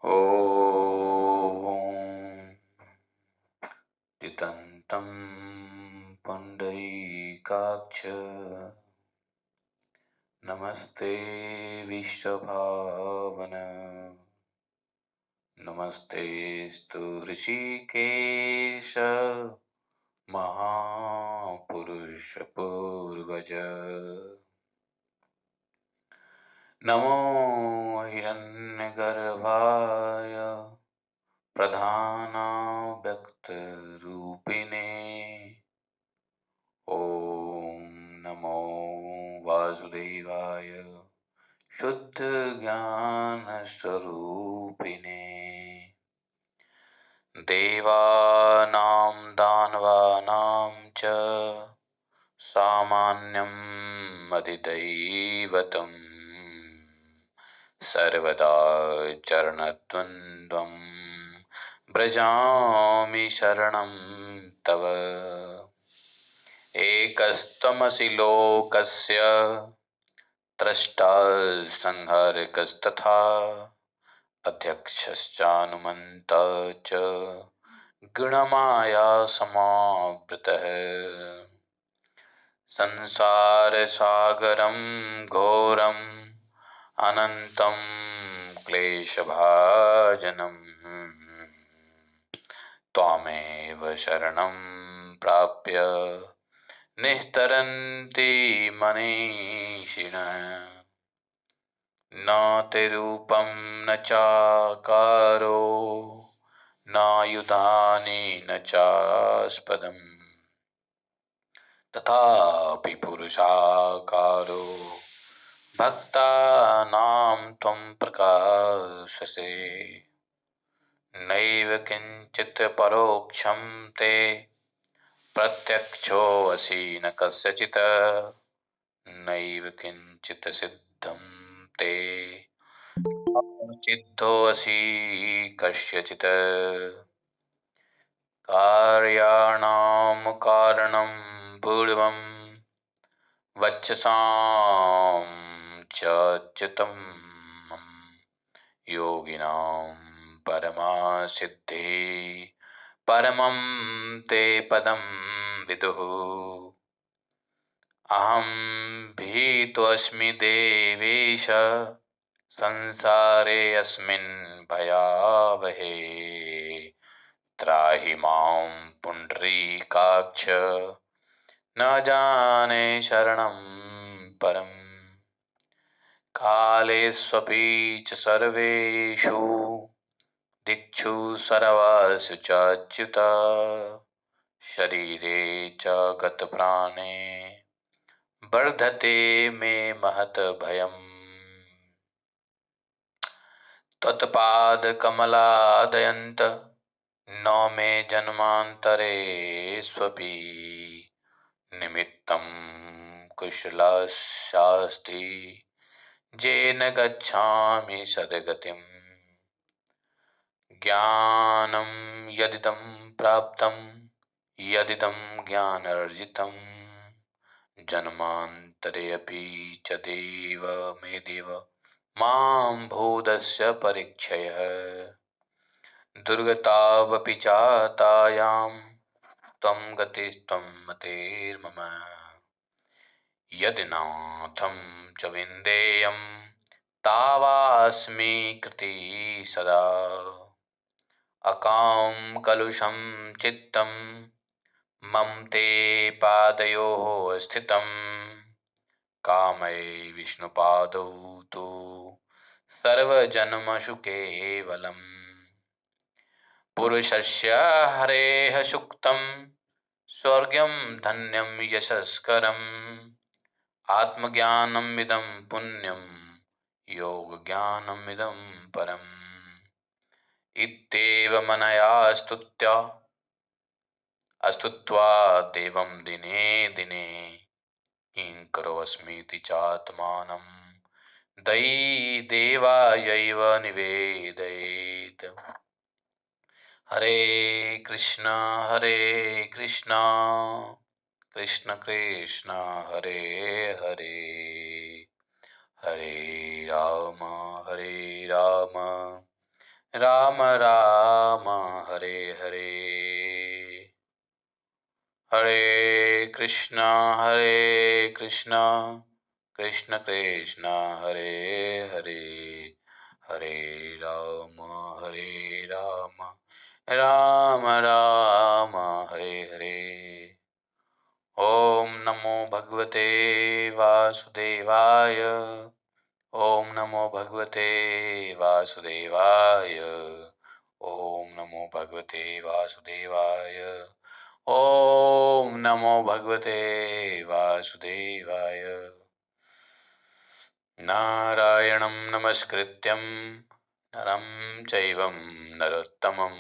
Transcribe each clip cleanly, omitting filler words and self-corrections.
ॐ तितन्तं पुण्डरीकाक्ष नमस्ते विश्वभावन नमस्तेऽस्तु ऋषिकेश महापुरुष पूर्वज नमो हिरण्यगर्भाय प्रधानाव्यक्तरूपिणे ॐ नमो वासुदेवाय शुद्धज्ञानस्वरूपिणे देवानां दानवानां च सामान्यम् अधिदैवतम् सर्वदा चरणद्वन्द्वं व्रजामि शरणं तव एकस्त्वमसि लोकस्य द्रष्टा संहारकस्तथा अध्यक्षश्चानुमन्ता च गुणमाया समावृतः संसारसागरं घोरम् अनन्तं क्लेशभाजनम् त्वामेव शरणं प्राप्य निस्तरन्ति मनीषिणः न ते रूपं न चाकारो नायुधानि न चास्पदम् तथापि पुरुषाकारो भक्तानां त्वं प्रकाशसे नैव किञ्चित् परोक्षं ते प्रत्यक्षोऽसि न कस्यचित् नैव किञ्चित् सिद्धं ते सिद्धोऽसि कस्यचित् कार्याणां कारणं पूर्वं वक्षसां च च्युतं योगिनां परमासिद्धि परमं ते पदं विदुः अहं भीतोऽस्मि देवेश संसारे अस्मिन् भयावहे त्राहि मां पुण्डरीकाक्ष न जाने शरणं परम् कालेष्वपि च सर्वेषु दिक्षु सर्वासु च अच्युत शरीरे च गतप्राणे वर्धते मे महत् भयम् त्वत्पादकमलादयन्त न मे जन्मान्तरेष्वपि निमित्तं कुशलशास्ति येन गच्छामि सद्गतिम् ज्ञानं यदिदं प्राप्तं यदिदं ज्ञानार्जितं जन्मान्तरे अपि च देव मे देव मां भूतस्य परीक्षयः दुर्गतावपि चातायां त्वं गतिस्त्वं मतेर्मम यदि नाथं च विन्देयं तावास्मि कृती सदा अकां कलुषं चित्तं मम ते पादयोः स्थितं कामये विष्णुपादौ तु सर्वजन्मसु केवलम् पुरुषस्य हरेः सूक्तं स्वर्गं धन्यं यशस्करम् आत्मज्ञानमिदं पुण्यं योगज्ञानमिदं परम् इत्येवमनया स्तुत्वा देवं दिने दिने किङ्करोऽस्मीति चात्मानं देवायैव निवेदयेत् हरे कृष्ण कृष्ण कृष्ण हरे हरे हरे राम राम राम हरे हरे, हरे कृष्णा कृष्ण कृष्ण हरे हरे, हरे राम राम राम हरे हरे। ओम नमो भगवते वासुदेवाय, ओम नमो भगवते वासुदेवाय, ओम नमो भगवते वासुदेवाय, ओम नमो भगवते वासुदेवाय। नारायणं नमस्कृत्यं नरं चैवं नरोत्तमं,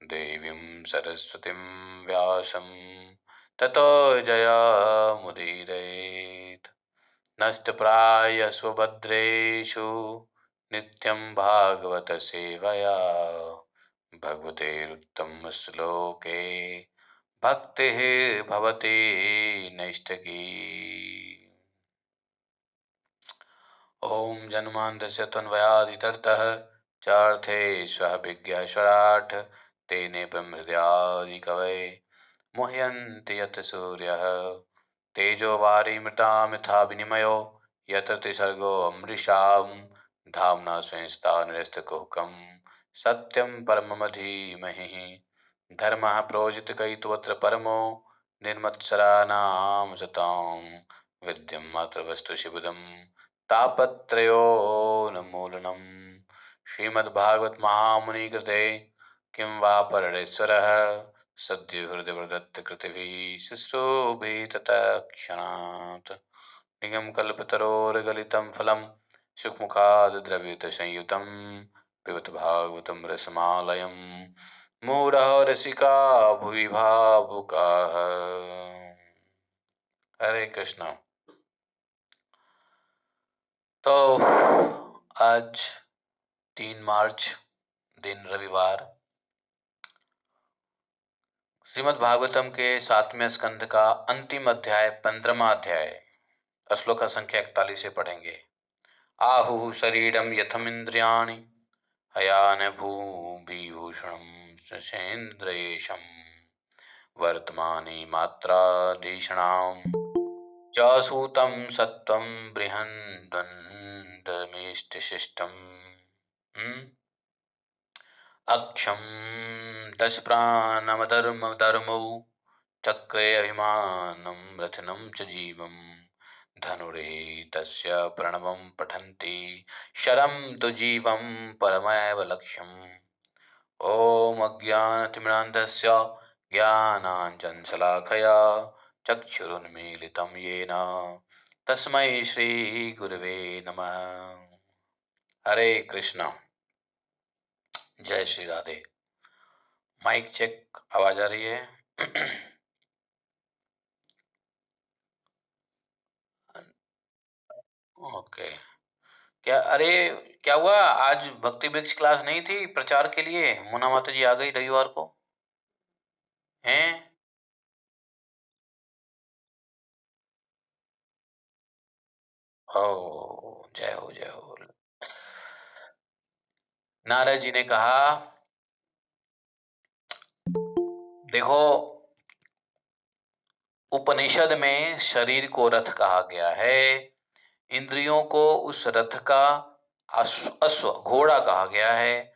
देवीं सरस्वतीं व्यासं ततो जयमुदीरयेत्। नष्टप्रायस्वभद्रेषु नित्यं भागवत सेवया, भगवतेरुत्तमश्लोके भक्तिः भवति नैष्ठकी। ॐ जन्मान्तस्य त्वन्वयादितरतः चार्थेष्वभिज्ञस्वराट्, तेने ब्रह्महृदयादिकवये मुह्यन्ति यत् सूर्यः। तेजो वारिमृतां यथा विनिमयो यत्र त्रिसर्गो अमृषां, धाम्ना स्वेन सदा निरस्तकुहकं सत्यं परमं धीमहि। धर्मः प्रोजितकैतवत्र परमो निर्मत्सराणां सतां, विद्यं मातृवस्तु शिवदं तापत्रयोन्मूलनम्। श्रीमद्भागवत महामुनि कृते किं वा परमेश्वरः, सद्यो हृदयवदत्त कृतिभिः शुश्रूषे तत्क्षणात्। निगमकल्पतरोर्गलितं फलं सुखमुखाद्द्रवितसंयुतं, पिबत भागवतं रसमालयं मुहुरः रसिका भुवि भावुकाः। हरे कृष्णा। तो आज 3 मार्च दिन रविवार, श्रीमद् भागवतम के 7वें स्कंध का अंतिम अध्याय 15वां अध्याय श्लोक संख्या 41 से पढ़ेंगे। आहु शरीरम यथमिंद्रियाणि हयान भूभूषणं शशेन्द्रेशं, वर्तमानि मात्राधीषणां चासूतं सत्त्वं बृहन्नदमिष्टशिष्टम्। अक्षं दशप्राणमधर्मधर्मौ चक्रे अभिमानं रथनं च जीवं, धनुरेतस्य प्रणवं पठन्ति शरं तु जीवं परमेव लक्ष्यम्। ॐ अज्ञानतिमिरान्धस्य ज्ञानाञ्जनशलाखया चक्षुरुन्मीलितं येन तस्मै श्रीगुरवे नमः। हरे कृष्णा। जय श्री राधे। माइक चेक, आवाज आ रही है? ओके। क्या हुआ, आज भक्ति वृक्ष क्लास नहीं थी प्रचार के लिए? मोना माता जी आ गई रविवार को हैं? ओ, जय हो जय हो। नारद जी ने कहा, देखो उपनिषद में शरीर को रथ कहा गया है, इंद्रियों को उस रथ का अश्व घोड़ा कहा गया है।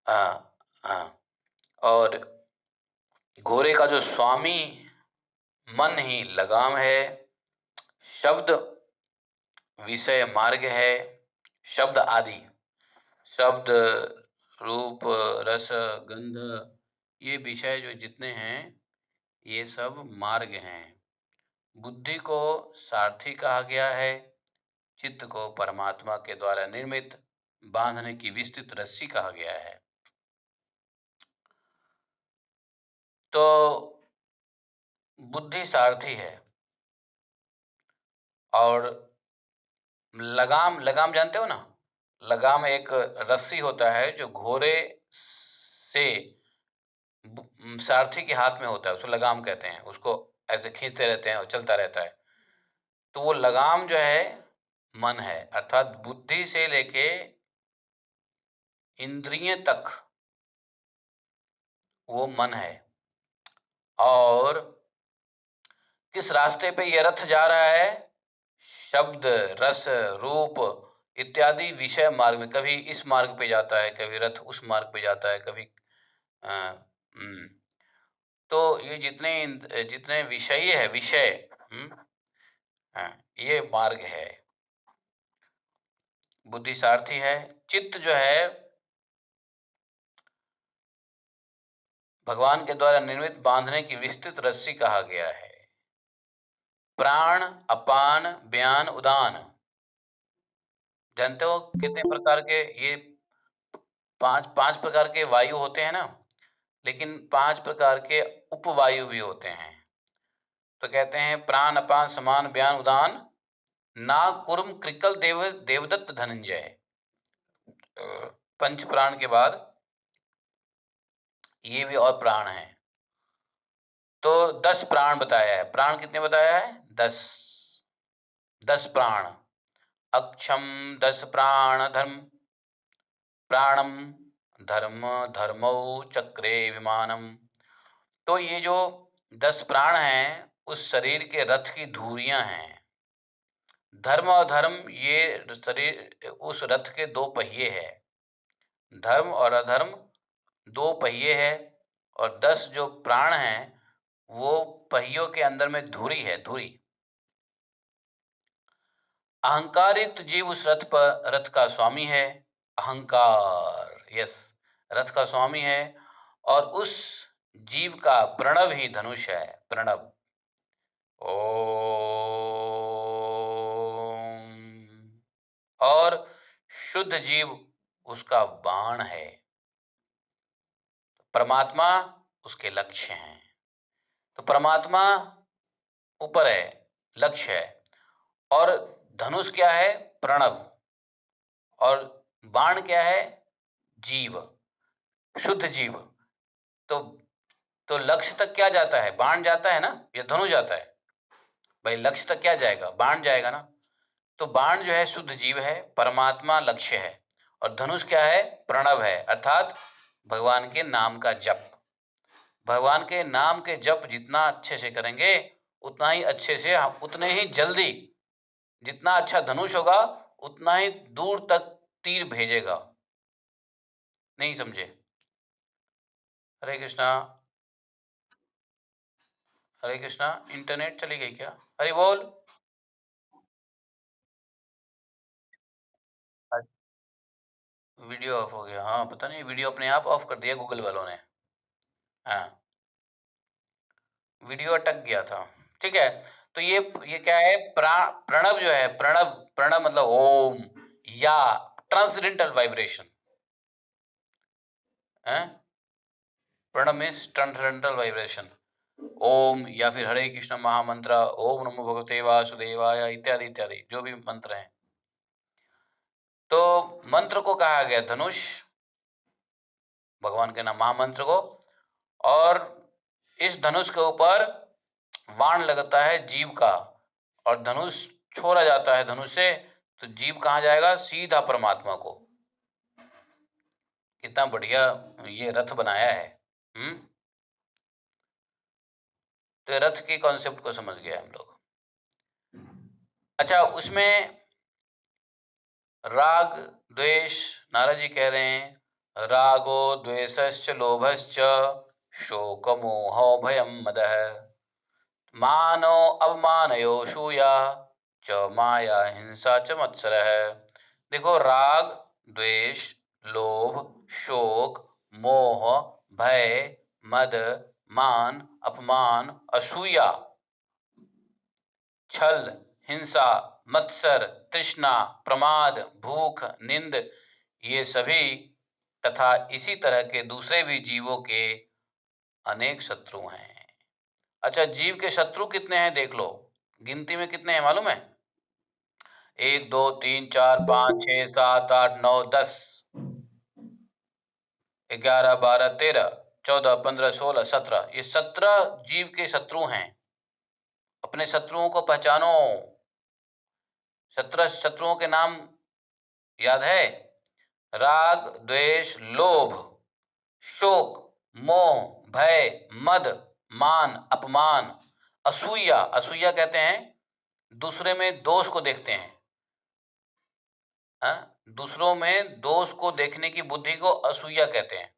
आ, आ, और घोड़े का जो स्वामी मन ही लगाम है, शब्द विषय मार्ग है, शब्द आदि, शब्द रूप रस गंध, ये विषय जो जितने हैं ये सब मार्ग हैं। बुद्धि को सारथी कहा गया है, चित्त को परमात्मा के द्वारा निर्मित बांधने की विस्तृत रस्सी कहा गया है। तो बुद्धि सारथी है और लगाम, लगाम जानते हो ना? लगाम एक रस्सी होता है जो घोड़े से सारथी के हाथ में होता है, उसको लगाम कहते हैं। उसको ऐसे खींचते रहते हैं और चलता रहता है। तो वो लगाम जो है मन है, अर्थात बुद्धि से लेके इंद्रिय तक वो मन है। और किस रास्ते पे ये रथ जा रहा है? शब्द, रस, रूप इत्यादि विषय मार्ग में। कभी इस मार्ग पे जाता है, कभी रथ उस मार्ग पे जाता है, कभी अ, हम्म, तो ये जितने जितने विषय है, विषय, हाँ, ये मार्ग है। बुद्धि सारथी है। चित्त जो है भगवान के द्वारा निर्मित बांधने की विस्तृत रस्सी कहा गया है। प्राण, अपान, व्यान, उदान, जानते हो कितने प्रकार के ये पांच पांच प्रकार के वायु होते हैं ना, लेकिन पांच प्रकार के उपवायु भी होते हैं। तो कहते हैं प्राण, अपान, समान, व्यान, उदान, ना कुर्म, कृकल, देवदत्त, धनंजय। पंच प्राण के बाद ये भी और प्राण हैं। तो 10 प्राण बताया है। प्राण कितने बताया है? 10। 10 प्राण। अक्षम 10 प्राण धर्म, प्राणम धर्म, धर्मौ चक्रे विमानम। तो ये जो 10 प्राण हैं उस शरीर के रथ की धुरियां हैं। धर्म और धर्म ये शरीर उस रथ के 2 पहिए हैं। धर्म और अधर्म 2 पहिए हैं। और 10 जो प्राण हैं वो पहियों के अंदर में धुरी है, धुरी। अहंकार युक्त जीव उस रथ का स्वामी है। अहंकार, यस, रथ का स्वामी है। और उस जीव का प्रणव ही धनुष है। प्रणव, ओम। और शुद्ध जीव उसका बाण है। परमात्मा उसके लक्ष्य हैं। तो परमात्मा ऊपर है, लक्ष्य है। और धनुष क्या है? प्रणव। और बाण क्या है? जीव, शुद्ध जीव। तो तो लक्ष्य तक क्या जाता है? बाण जाता है ना, या धनुष जाता है? भाई लक्ष्य तक क्या जाएगा? बाण जाएगा ना। तो बाण जो है शुद्ध जीव है, परमात्मा लक्ष्य है। और धनुष क्या है? प्रणव है, अर्थात भगवान के नाम का जप। भगवान के नाम के जप जितना अच्छे से करेंगे उतना ही अच्छे से, उतने ही जल्दी, जितना अच्छा धनुष होगा उतना ही दूर तक तीर भेजेगा। नहीं समझे? हरे कृष्णा। हरे कृष्णा। इंटरनेट चली गई क्या? हरि बोल। वीडियो ऑफ हो गया? हाँ पता नहीं, वीडियो अपने आप ऑफ कर दिया गूगल वालों ने। हाँ, वीडियो अटक गया था। ठीक है। तो ये क्या है? प्रणव जो है, प्रणव, प्रणव मतलब ओम, या ट्रांसडेंटल वाइब्रेशन है। Pranav means transcendental vibration. Om, या फिर हरे कृष्ण महामंत्र, ओम नमो भगवते वासुदेवाय, इत्यादि इत्यादि जो भी मंत्र हैं। तो मंत्र को कहा गया धनुष, भगवान के नाम महामंत्र को। और इस धनुष के ऊपर बाण लगता है जीव का, और धनुष छोड़ा जाता है धनुष से, तो जीव कहाँ जाएगा? सीधा परमात्मा को। कितना बढ़िया ये रथ बनाया है। तो रथ की कॉन्सेप्ट को समझ गए हम लोग। अच्छा, उसमें राग द्वेष, नारद जी कह रहे हैं रागो द्वेषश्च लोभश्च शोक मोह भयम मदः मानो अवमानयो सूया च माया हिंसा च मत्सरः। देखो, राग, द्वेष, लोभ, शोक, मोह, भय, मद, मान, अपमान, असूया, छल, हिंसा, मत्सर, तृष्णा, प्रमाद, भूख, निंद, ये सभी तथा इसी तरह के दूसरे भी जीवों के अनेक शत्रु हैं। अच्छा, जीव के शत्रु कितने हैं देख लो। गिनती में कितने हैं मालूम है? 1 2 3 4 5 6 7 8 9 10 11 12 13 14 15 16 17, ये 17 जीव के शत्रु हैं। अपने शत्रुओं को पहचानो। 17 शत्रुओं के नाम याद है? राग, द्वेष, लोभ, शोक, मोह, भय, मद, मान, अपमान, असूया। असूया कहते हैं दूसरे में दोष को देखते हैं। दूसरों में दोष को देखने की बुद्धि को असूया कहते हैं।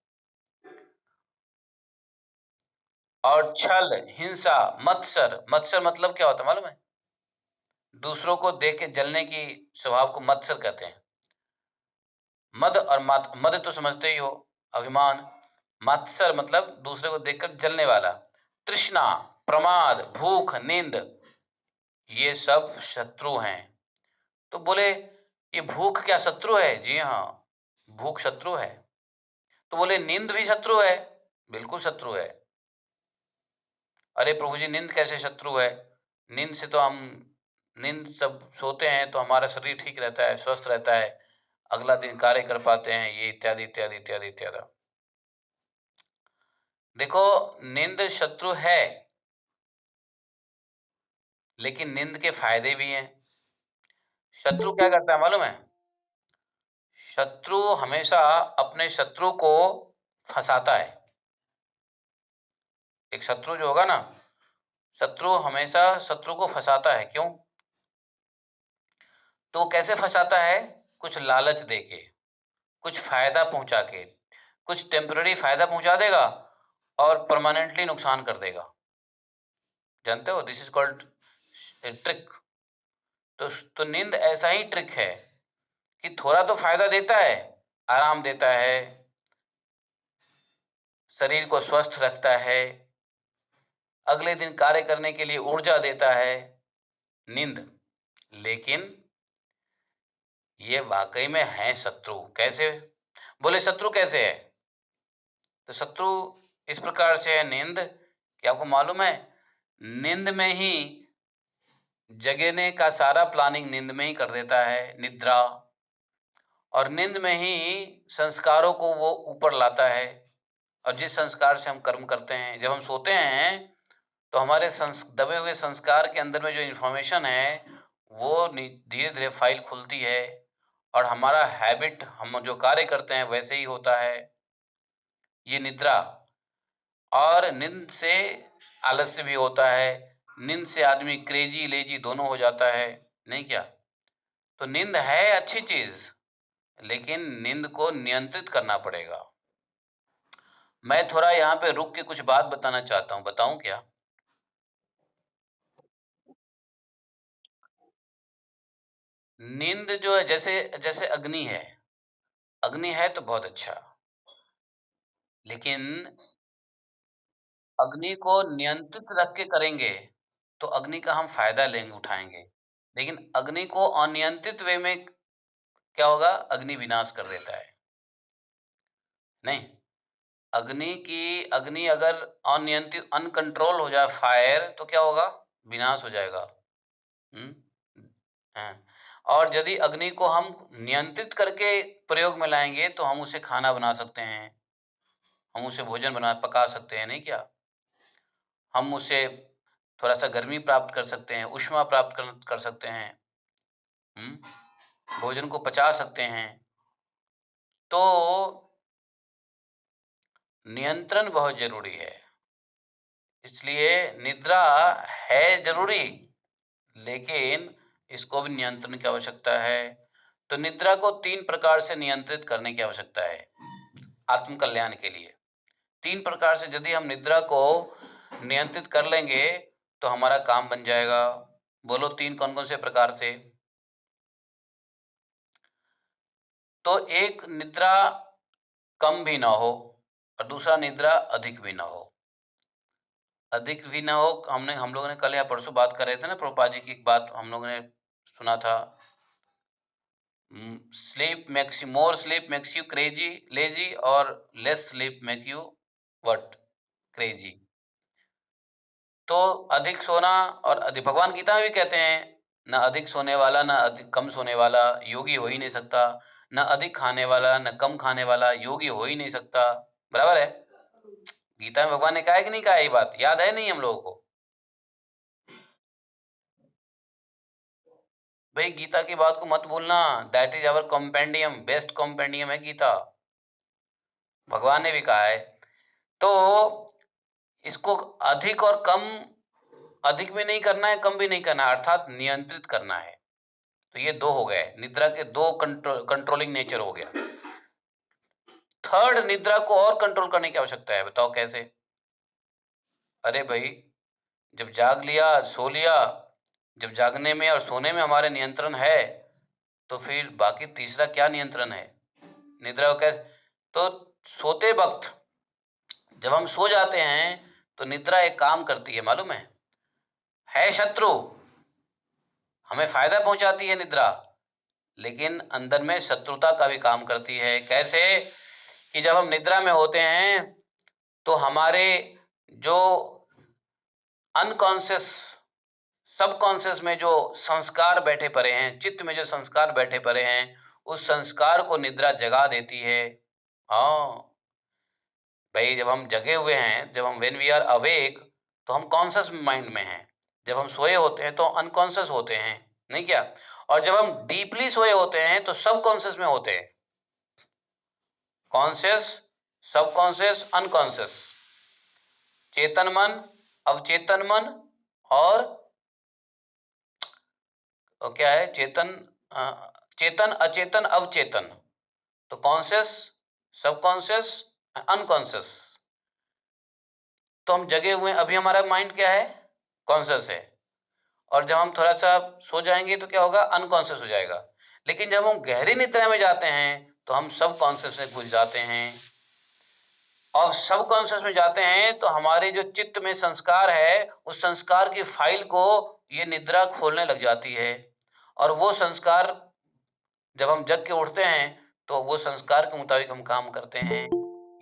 और छल, हिंसा, मत्सर। मत्सर मतलब क्या होता है मालूम है? दूसरों को देख के जलने की स्वभाव को मत्सर कहते हैं। मद और मद तो समझते ही हो, अभिमान। मत्सर मतलब दूसरे को देखकर जलने वाला। तृष्णा, प्रमाद, भूख, नींद, ये सब शत्रु हैं। तो बोले ये भूख क्या शत्रु है? जी हाँ, भूख शत्रु है। तो बोले नींद भी शत्रु है? बिल्कुल शत्रु है। अरे प्रभु जी, नींद कैसे शत्रु है? नींद से तो हम नींद सब सोते हैं तो हमारा शरीर ठीक रहता है, स्वस्थ रहता है, अगला दिन कार्य कर पाते हैं, ये इत्यादि इत्यादि इत्यादि इत्यादि। देखो, नींद शत्रु है, लेकिन नींद के फायदे भी हैं। शत्रु क्या करता है मालूम है? शत्रु हमेशा अपने शत्रु को फंसाता है। एक शत्रु जो होगा ना, शत्रु हमेशा शत्रु को फंसाता है। क्यों? तो कैसे फंसाता है? कुछ लालच देके, कुछ फायदा पहुंचा के, कुछ टेम्पररी फायदा पहुंचा देगा और परमानेंटली नुकसान कर देगा। जानते हो, दिस इज कॉल्ड ट्रिक। तो नींद ऐसा ही ट्रिक है कि थोड़ा तो फायदा देता है, आराम देता है, शरीर को स्वस्थ रखता है, अगले दिन कार्य करने के लिए ऊर्जा देता है, नींद। लेकिन ये वाकई में है शत्रु। कैसे? बोले शत्रु कैसे है? तो शत्रु इस प्रकार से है नींद कि आपको मालूम है, नींद में ही जगने का सारा प्लानिंग नींद में ही कर देता है, निद्रा। और नींद में ही संस्कारों को वो ऊपर लाता है। और जिस संस्कार से हम कर्म करते हैं, जब हम सोते हैं तो हमारे दबे हुए संस्कार के अंदर में जो इन्फॉर्मेशन है वो धीरे धीरे फाइल खुलती है और हमारा हैबिट, हम जो कार्य करते हैं वैसे ही होता है। ये निद्रा। और नींद से आलस्य भी होता है, नींद से आदमी क्रेजी लेजी दोनों हो जाता है, नहीं क्या? तो नींद है अच्छी चीज, लेकिन नींद को नियंत्रित करना पड़ेगा। मैं थोड़ा यहाँ पे रुक के कुछ बात बताना चाहता हूँ, बताऊं क्या? नींद जो है, जैसे जैसे अग्नि है। अग्नि है तो बहुत अच्छा, लेकिन अग्नि को नियंत्रित रख के करेंगे तो अग्नि का हम फायदा लेंगे, उठाएंगे। लेकिन अग्नि को अनियंत्रित वे में क्या होगा? अग्नि विनाश कर देता है। नहीं, अग्नि अगर अनियंत्रित, अनकंट्रोल हो जाए फायर, तो क्या होगा? विनाश हो जाएगा। हम्म। हाँ। और यदि अग्नि को हम नियंत्रित करके प्रयोग में लाएंगे तो हम उसे खाना बना सकते हैं, हम उसे भोजन बना पका सकते हैं, नहीं क्या? हम उसे थोड़ा सा गर्मी प्राप्त कर सकते हैं, ऊष्मा प्राप्त कर सकते हैं। भोजन को पचा सकते हैं। तो नियंत्रण बहुत जरूरी है। इसलिए निद्रा है जरूरी, लेकिन इसको भी नियंत्रण की आवश्यकता है। तो निद्रा को 3 प्रकार से नियंत्रित करने की आवश्यकता है आत्म कल्याण के लिए। 3 प्रकार से यदि हम निद्रा को नियंत्रित कर लेंगे तो हमारा काम बन जाएगा। बोलो 3 कौन कौन से प्रकार से? तो एक, निद्रा कम भी ना हो, और दूसरा निद्रा अधिक भी ना हो। अधिक भी ना हो, हम लोगों ने कल या परसों बात कर रहे थे ना, प्रभुपाद जी की एक बात हम लोगों ने सुना था, more sleep makes you crazy lazy, और less sleep make you what? Crazy. तो अधिक सोना और अधिक, भगवान गीता में भी कहते हैं, ना अधिक सोने वाला ना अधिक कम सोने वाला योगी हो ही नहीं सकता, ना अधिक खाने वाला ना कम खाने वाला योगी हो ही नहीं सकता। बराबर है? गीता में भगवान ने कहा है कि नहीं कहा? ये बात याद है नहीं हम लोगों को? भाई गीता की बात को मत भूलना, that is our compendium, best compendium है गीता, भगवान ने भी कहा है। तो इसको अधिक और कम, अधिक भी नहीं करना है, कम भी नहीं करना है, अर्थात नियंत्रित करना है। तो ये दो हो गए, निद्रा के दो कंट्रोलिंग नेचर हो गया। थर्ड, निद्रा को और कंट्रोल करने की आवश्यकता है, बताओ कैसे? अरे भाई, जब जाग लिया, सो लिया, जब जागने में और सोने में हमारे नियंत्रण है, तो फिर बाकी तीसरा क्या नियंत्रण है? निद्रा को कैसे? तो सोते वक्त जब हम सो जाते हैं तो निद्रा एक काम करती है, मालूम है शत्रु, हमें फायदा पहुंचाती है निद्रा, लेकिन अंदर में शत्रुता का भी काम करती है। कैसे? कि जब हम निद्रा में होते हैं तो हमारे जो अनकॉन्शियस, सबकॉन्शियस में जो संस्कार बैठे पड़े हैं, चित्त में जो संस्कार बैठे पड़े हैं, उस संस्कार को निद्रा जगा देती है। हाँ भाई, जब हम जगे हुए हैं, जब हम व्हेन वी आर अवेक, तो हम कॉन्शियस माइंड में हैं। जब हम सोए होते हैं तो अनकॉन्शियस होते हैं, नहीं क्या? और जब हम डीपली सोए होते हैं तो सबकॉन्शियस में होते हैं। कॉन्शियस, सबकॉन्शियस, अनकॉन्शियस, चेतन मन, अवचेतन मन, और क्या है? चेतन, अचेतन, अवचेतन। तो कॉन्शियस, सबकॉन्शियस, अनकॉन्शियस। तो हम जगे हुए हैं, अभी हमारा माइंड क्या है? कॉन्शियस है। और जब हम थोड़ा सा सो जाएंगे तो क्या होगा? अनकॉन्शियस हो जाएगा। लेकिन जब हम गहरी निद्रा में जाते हैं तो हम सब कॉन्शियस में घुस जाते हैं, और सब कॉन्शियस में जाते हैं तो हमारे जो चित्त में संस्कार है, उस संस्कार की फाइल को ये निद्रा खोलने लग जाती है। और वो संस्कार जब हम जग के उठते हैं तो वो संस्कार के मुताबिक हम काम करते हैं।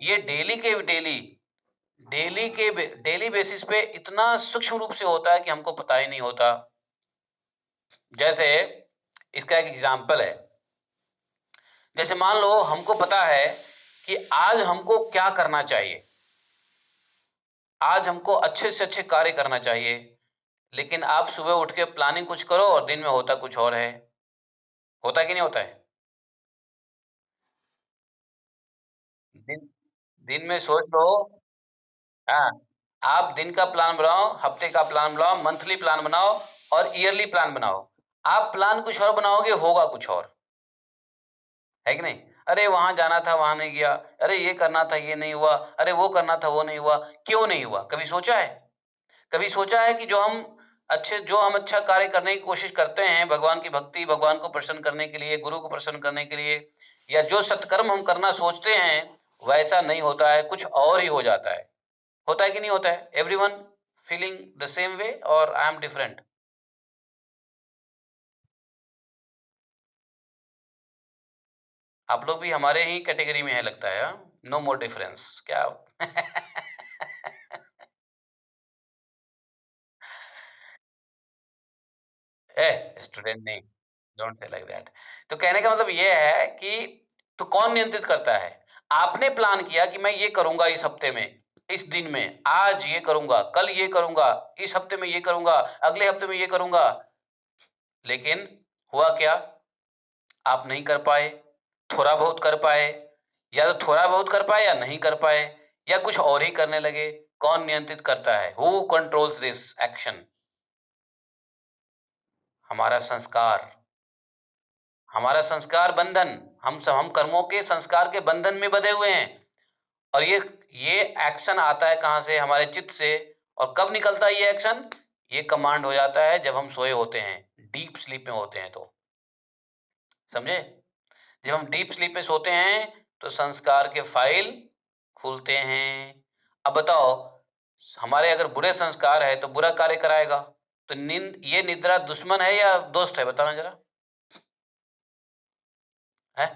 ये डेली बेसिस पे इतना सूक्ष्म रूप से होता है कि हमको पता ही नहीं होता। जैसे इसका एक एग्जाम्पल है, जैसे मान लो हमको पता है कि आज हमको क्या करना चाहिए, आज हमको अच्छे से अच्छे कार्य करना चाहिए, लेकिन आप सुबह उठ के प्लानिंग कुछ करो और दिन में होता कुछ और है। होता है कि नहीं होता है? दिन दिन में सोच लो। हाँ, आप दिन का प्लान बनाओ, हफ्ते का प्लान बनाओ, मंथली प्लान बनाओ, और ईयरली प्लान बनाओ। आप प्लान कुछ और बनाओगे, होगा कुछ और, है कि नहीं? अरे वहां जाना था, वहां नहीं गया, अरे ये करना था, ये नहीं हुआ, अरे वो करना था, वो नहीं हुआ। क्यों नहीं हुआ? कभी सोचा है? कभी सोचा है कि जो हम अच्छा कार्य करने की कोशिश करते हैं, भगवान की भक्ति, भगवान को प्रसन्न करने के लिए, गुरु को प्रसन्न करने के लिए, या जो सत्कर्म हम करना सोचते हैं, वैसा नहीं होता है, कुछ और ही हो जाता है। होता है कि नहीं होता है? Everyone feeling the same way, और आई एम डिफरेंट? आप लोग भी हमारे ही कैटेगरी में है लगता है। नो मोर डिफरेंस क्या? ए स्टूडेंट नहीं, डोंट से लाइक दैट। तो कहने का मतलब ये है कि तो कौन नियंत्रित करता है? आपने प्लान किया कि मैं ये करूंगा इस हफ्ते में, इस दिन में, आज ये करूंगा, कल ये करूंगा, इस हफ्ते में ये करूंगा, अगले हफ्ते में ये करूंगा, लेकिन हुआ क्या? आप नहीं कर पाए, थोड़ा बहुत कर पाए, या तो थोड़ा बहुत कर पाए या नहीं कर पाए, या कुछ और ही करने लगे। कौन नियंत्रित करता है? Who controls this action? हमारा संस्कार, हमारा संस्कार बंधन। हम कर्मों के संस्कार के बंधन में बंधे हुए हैं। और ये एक्शन आता है कहाँ से? हमारे चित्त से। और कब निकलता है ये एक्शन? ये कमांड हो जाता है जब हम सोए होते हैं, डीप स्लीप में होते हैं तो। समझे? जब हम डीप स्लीप में सोते हैं तो संस्कार के फाइल खुलते हैं। अब बताओ, हमारे अगर बुरे संस्कार है तो बुरा कार्य कराएगा। तो ये निद्रा दुश्मन है या दोस्त है? बताना जरा। है?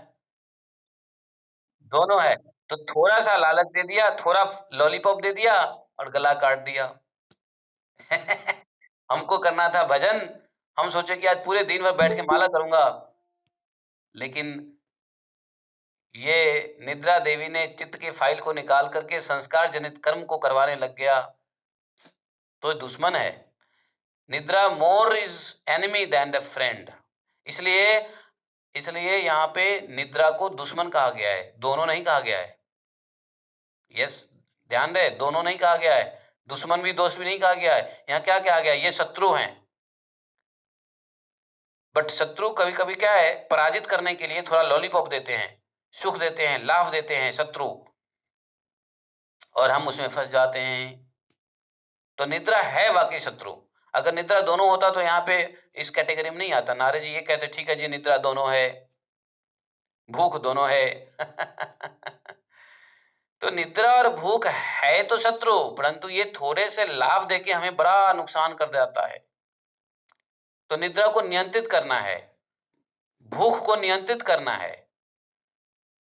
दोनों है। तो थोड़ा सा लालच दे दिया, थोड़ा लॉलीपॉप दे दिया, और गला काट दिया। हमको करना था भजन, हम सोचे कि आज पूरे दिन भर बैठ के माला करूंगा, लेकिन ये निद्रा देवी ने चित्त की फाइल को निकाल करके संस्कार जनित कर्म को करवाने लग गया। तो ये दुश्मन है। निद्रा more is enemy than the friend. इसलिए इसलिए यहाँ पे निद्रा को दुश्मन कहा गया है, दोनों नहीं कहा गया है। यस, ध्यान रहे, दोनों नहीं कहा गया है, दुश्मन भी दोस्त भी नहीं कहा गया है। यहाँ क्या कहा गया है? ये शत्रु हैं। बट शत्रु कभी कभी क्या है, पराजित करने के लिए थोड़ा लॉलीपॉप देते हैं, सुख देते हैं, लाभ देते हैं शत्रु, और हम उसमें फंस जाते हैं। तो निद्रा है वाकई शत्रु। अगर निद्रा दोनों होता तो यहाँ पे इस कैटेगरी में नहीं आता। नारद जी ये कहते ठीक है जी, निद्रा दोनों है, भूख दोनों है। तो निद्रा और भूख है तो शत्रु, परंतु ये थोड़े से लाभ देके हमें बड़ा नुकसान कर देता है। तो निद्रा को नियंत्रित करना है, भूख को नियंत्रित करना है।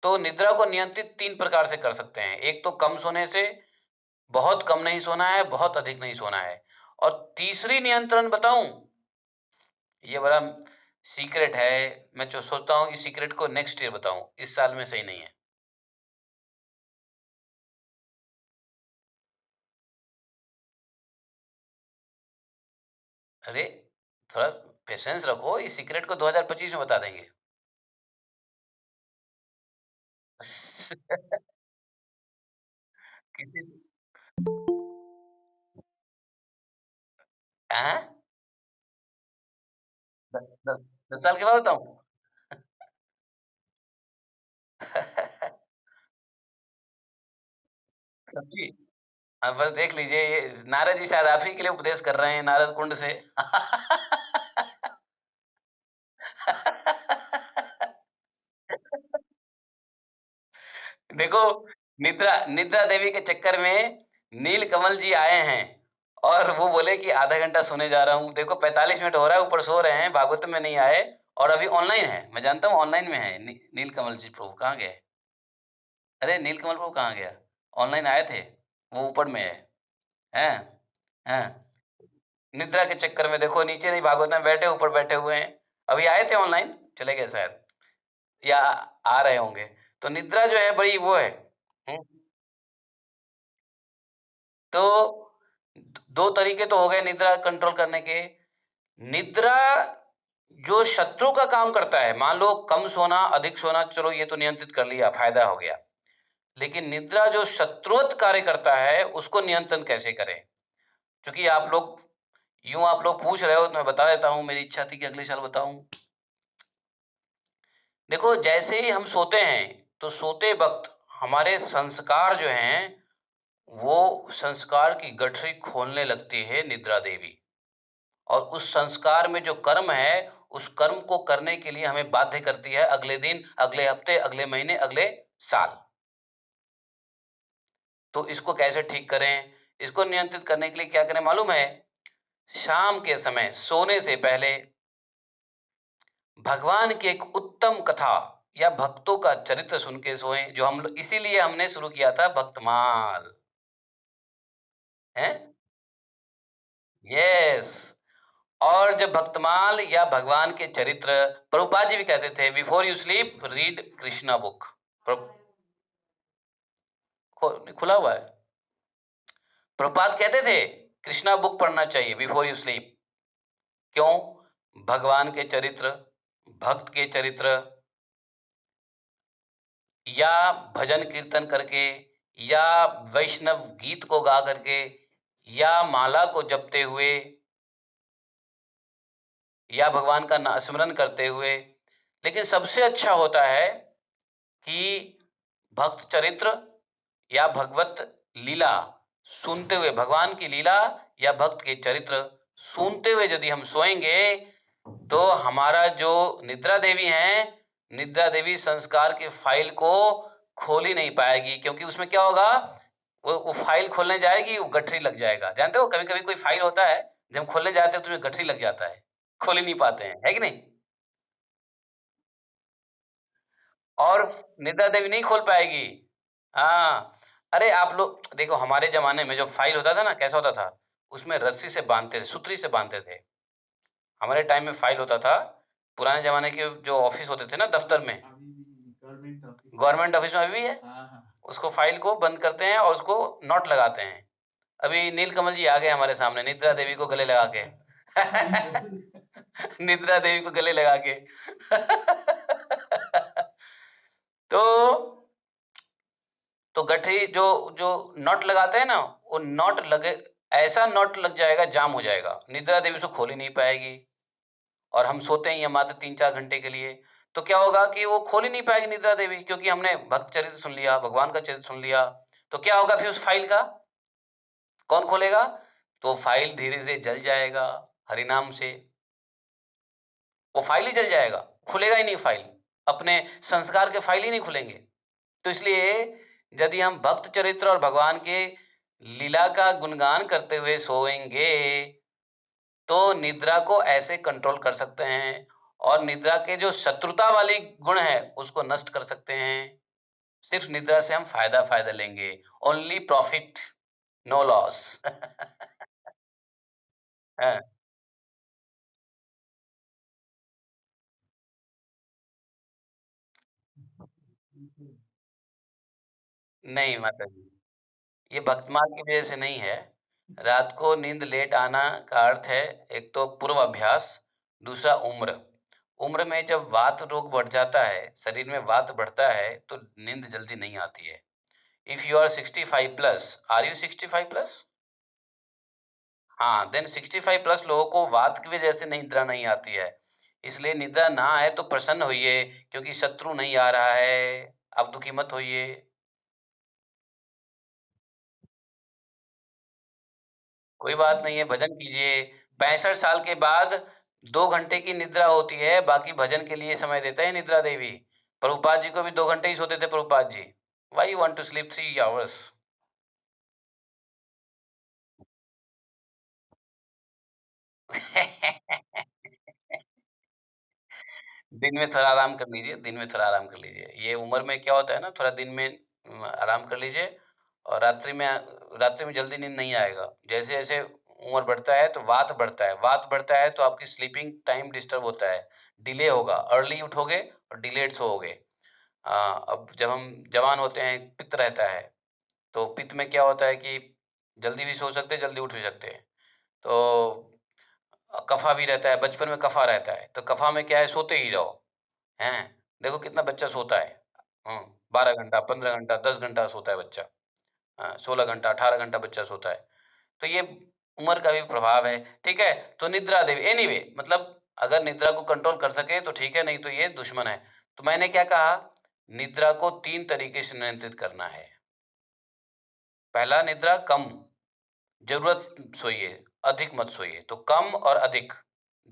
तो निद्रा को नियंत्रित 3 प्रकार से कर सकते हैं। एक तो कम सोने से, बहुत कम नहीं सोना है, बहुत अधिक नहीं सोना है। और तीसरी नियंत्रण बताऊं, ये बड़ा सीक्रेट है। मैं जो सोचता हूं इस सीक्रेट को नेक्स्ट ईयर बताऊं, इस साल में सही नहीं है। अरे थोड़ा पेशेंस रखो, इस सीक्रेट को 2025 में बता देंगे। किसी हाँ? 10 साल के बाद बताऊं? सच्ची? हाँ, बस देख लीजिए, ये नारद जी शायद आप ही के लिए उपदेश कर रहे हैं नारद कुंड से। देखो, निद्रा निद्रा देवी के चक्कर में नील कमल जी आए हैं, और वो बोले कि आधा घंटा सोने जा रहा हूँ। देखो 45 मिनट हो रहा है, ऊपर सो रहे हैं, भागवत में नहीं आए, और अभी ऑनलाइन है, मैं जानता हूँ ऑनलाइन में है। नील कमल जी प्रभु कहाँ गए? अरे नील कमल प्रभु कहाँ गया? ऑनलाइन आए थे, वो ऊपर में है। हैं? हैं? निद्रा के चक्कर में देखो, नीचे नहीं भागवत में बैठे, ऊपर बैठे हुए हैं। अभी आए थे ऑनलाइन, चले गए शायद, या आ रहे होंगे। तो निद्रा जो है बड़ी वो है। हम्म, तो 2 तरीके तो हो गए निद्रा कंट्रोल करने के। निद्रा जो शत्रु का काम करता है, मान लो कम सोना अधिक सोना, चलो ये तो नियंत्रित कर लिया, फायदा हो गया। लेकिन निद्रा जो शत्रुवत कार्य करता है, उसको नियंत्रण कैसे करें? क्योंकि आप लोग पूछ रहे हो, तो मैं बता देता हूं, मेरी इच्छा थी कि अगले साल बताऊं। देखो, जैसे ही हम सोते हैं, तो सोते वक्त हमारे संस्कार जो हैं, वो संस्कार की गठरी खोलने लगती है निद्रा देवी। और उस संस्कार में जो कर्म है, उस कर्म को करने के लिए हमें बाध्य करती है, अगले दिन, अगले हफ्ते, अगले महीने, अगले साल। तो इसको कैसे ठीक करें? इसको नियंत्रित करने के लिए क्या करें मालूम है? शाम के समय सोने से पहले भगवान की एक उत्तम कथा या भक्तों का चरित्र सुन के सोएं। जो हम लोग, इसीलिए हमने शुरू किया था भक्तमाल, है। यस। और जब भक्तमाल या भगवान के चरित्र, प्रभुपाद जी भी कहते थे, before you sleep read Krishna book. खुला हुआ है। प्रभुपाद कहते थे कृष्णा बुक पढ़ना चाहिए बिफोर यू स्लीप। क्यों? भगवान के चरित्र, भक्त के चरित्र, या भजन कीर्तन करके, या वैष्णव गीत को गा करके, या माला को जपते हुए, या भगवान का स्मरण करते हुए। लेकिन सबसे अच्छा होता है कि भक्त चरित्र या भगवत लीला सुनते हुए, भगवान की लीला या भक्त के चरित्र सुनते हुए यदि हम सोएंगे, तो हमारा जो निद्रा देवी है, निद्रा देवी संस्कार के फाइल को खोल ही नहीं पाएगी। क्योंकि उसमें क्या होगा, वो फाइल खोलने जाएगी, वो गठरी लग जाएगा। जानते हो, कभी कभी कोई फाइल होता है, जब खोलने जाते हैं तो उसमें गठरी लग जाता है, खोल ही नहीं पाते हैं, है कि नहीं? और निद्रा देवी नहीं खोल पाएगी। हाँ। अरे आप लोग देखो, हमारे जमाने में जो फाइल होता था ना, कैसा होता था? उसमें रस्सी से बांधते थे, सुतरी से बांधते थे। हमारे टाइम में फाइल होता था, पुराने जमाने के जो ऑफिस होते थे ना दफ्तर में, गवर्नमेंट ऑफिस में अभी भी है। उसको फाइल को बंद करते हैं और उसको नॉट लगाते हैं। अभी नील कमल जी आ गए हमारे सामने, निद्रा देवी को गले लगा के। निद्रा देवी को गले लगा के। तो गठरी जो जो नॉट लगाते हैं ना, वो नॉट लगे, ऐसा नॉट लग जाएगा, जाम हो जाएगा, निद्रा देवी उसको खोल ही नहीं पाएगी। और हम सोते हैं मात्र 3-4 घंटे के लिए, तो क्या होगा कि वो खोल ही नहीं पाएगी निद्रा देवी, क्योंकि हमने भक्त चरित्र सुन लिया, भगवान का चरित्र सुन लिया। तो क्या होगा फिर उस फाइल का? कौन खोलेगा? तो फाइल धीरे धीरे जल जाएगा हरिनाम से। वो फाइल ही जल जाएगा, खुलेगा ही नहीं फाइल, अपने संस्कार के फाइल ही नहीं खुलेंगे। तो इसलिए यदि हम भक्त चरित्र और भगवान के लीला का गुणगान करते हुए सोएंगे, तो निद्रा को ऐसे कंट्रोल कर सकते हैं, और निद्रा के जो शत्रुता वाली गुण है उसको नष्ट कर सकते हैं। सिर्फ निद्रा से हम फायदा फायदा लेंगे। Only profit, no loss. नहीं माता जी, ये भक्तमार्ग की वजह से नहीं है। रात को नींद लेट आना का अर्थ है, एक तो पूर्व अभ्यास, दूसरा उम्र। उम्र में जब वात रोग बढ़ जाता है, शरीर में वात बढ़ता है, तो नींद जल्दी नहीं आती है। If you are 65 plus, are you 65 plus? हाँ, देन 65 प्लस लोगों को वात की वजह से निद्रा नहीं आती है। इसलिए निद्रा ना आए तो प्रसन्न होइए, क्योंकि शत्रु नहीं आ रहा है। आप दुखी मत होइए। कोई बात नहीं है, भजन कीजिए। 65 साल के बाद 2 घंटे की निद्रा होती है, बाकी भजन के लिए समय देते हैं निद्रा देवी। प्रभुपाद जी को भी 2 घंटे ही सोते थे Prabhupada ji. Why you want to sleep 3 hours? दिन में थोड़ा आराम कर लीजिए, दिन में थोड़ा आराम कर लीजिए। ये उम्र में क्या होता है ना, थोड़ा दिन में आराम कर लीजिए, और रात्रि में जल्दी नींद नहीं आएगा। जैसे-जैसे उम्र बढ़ता है तो वात बढ़ता है, वात बढ़ता है तो आपकी स्लीपिंग टाइम डिस्टर्ब होता है, डिले होगा, अर्ली उठोगे और डिलेड सोओगे। अब जब हम जवान होते हैं, पित्त रहता है, तो पित्त में क्या होता है कि जल्दी भी सो सकते हैं, जल्दी उठ भी सकते हैं। तो कफ़ा भी रहता है, बचपन में कफ़ा रहता है, तो कफ़ा में क्या है, सोते ही रहो। हैं? देखो कितना बच्चा सोता है। 12 घंटा, 15 घंटा, 10 घंटा सोता है बच्चा। 16 घंटा, 18 घंटा बच्चा सोता है। तो ये उम्र का भी प्रभाव है, ठीक है? तो निद्रा देवी एनीवे, मतलब अगर निद्रा को कंट्रोल कर सके तो ठीक है, नहीं तो ये दुश्मन है। तो मैंने क्या कहा, निद्रा को 3 तरीके से नियंत्रित करना है। पहला, निद्रा कम, ज़रूरत सोइए, अधिक मत सोइए। तो कम और अधिक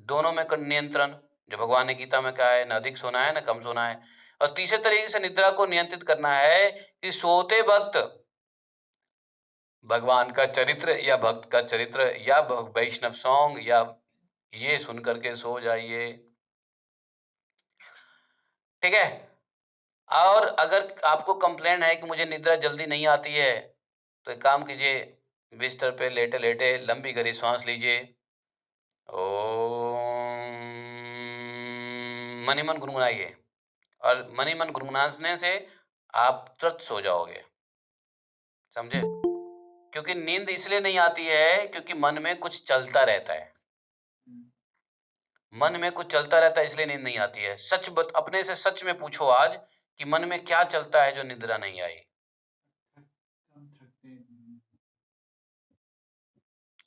दोनों में नियंत्रण, जो भगवान ने गीता में कहा है, न अधिक सोना है न कम सोना है। और तीसरे तरीके से निद्रा को नियंत्रित करना है कि सोते वक्त भगवान का चरित्र या भक्त का चरित्र या वैष्णव सॉन्ग या ये सुन करके सो जाइए, ठीक है? और अगर आपको कंप्लेंट है कि मुझे निद्रा जल्दी नहीं आती है, तो एक काम कीजिए, बिस्तर पे लेटे लेटे लंबी गहरी सांस लीजिए। मन ही मन गुनगुनाइए, और मन ही मन गुनगुनाने से आप तुरंत सो जाओगे। समझे? क्योंकि नींद इसलिए नहीं आती है क्योंकि मन में कुछ चलता रहता है। मन में कुछ चलता रहता है, इसलिए नींद नहीं आती है। अपने से सच में पूछो आज कि मन में क्या चलता है जो निद्रा नहीं आई।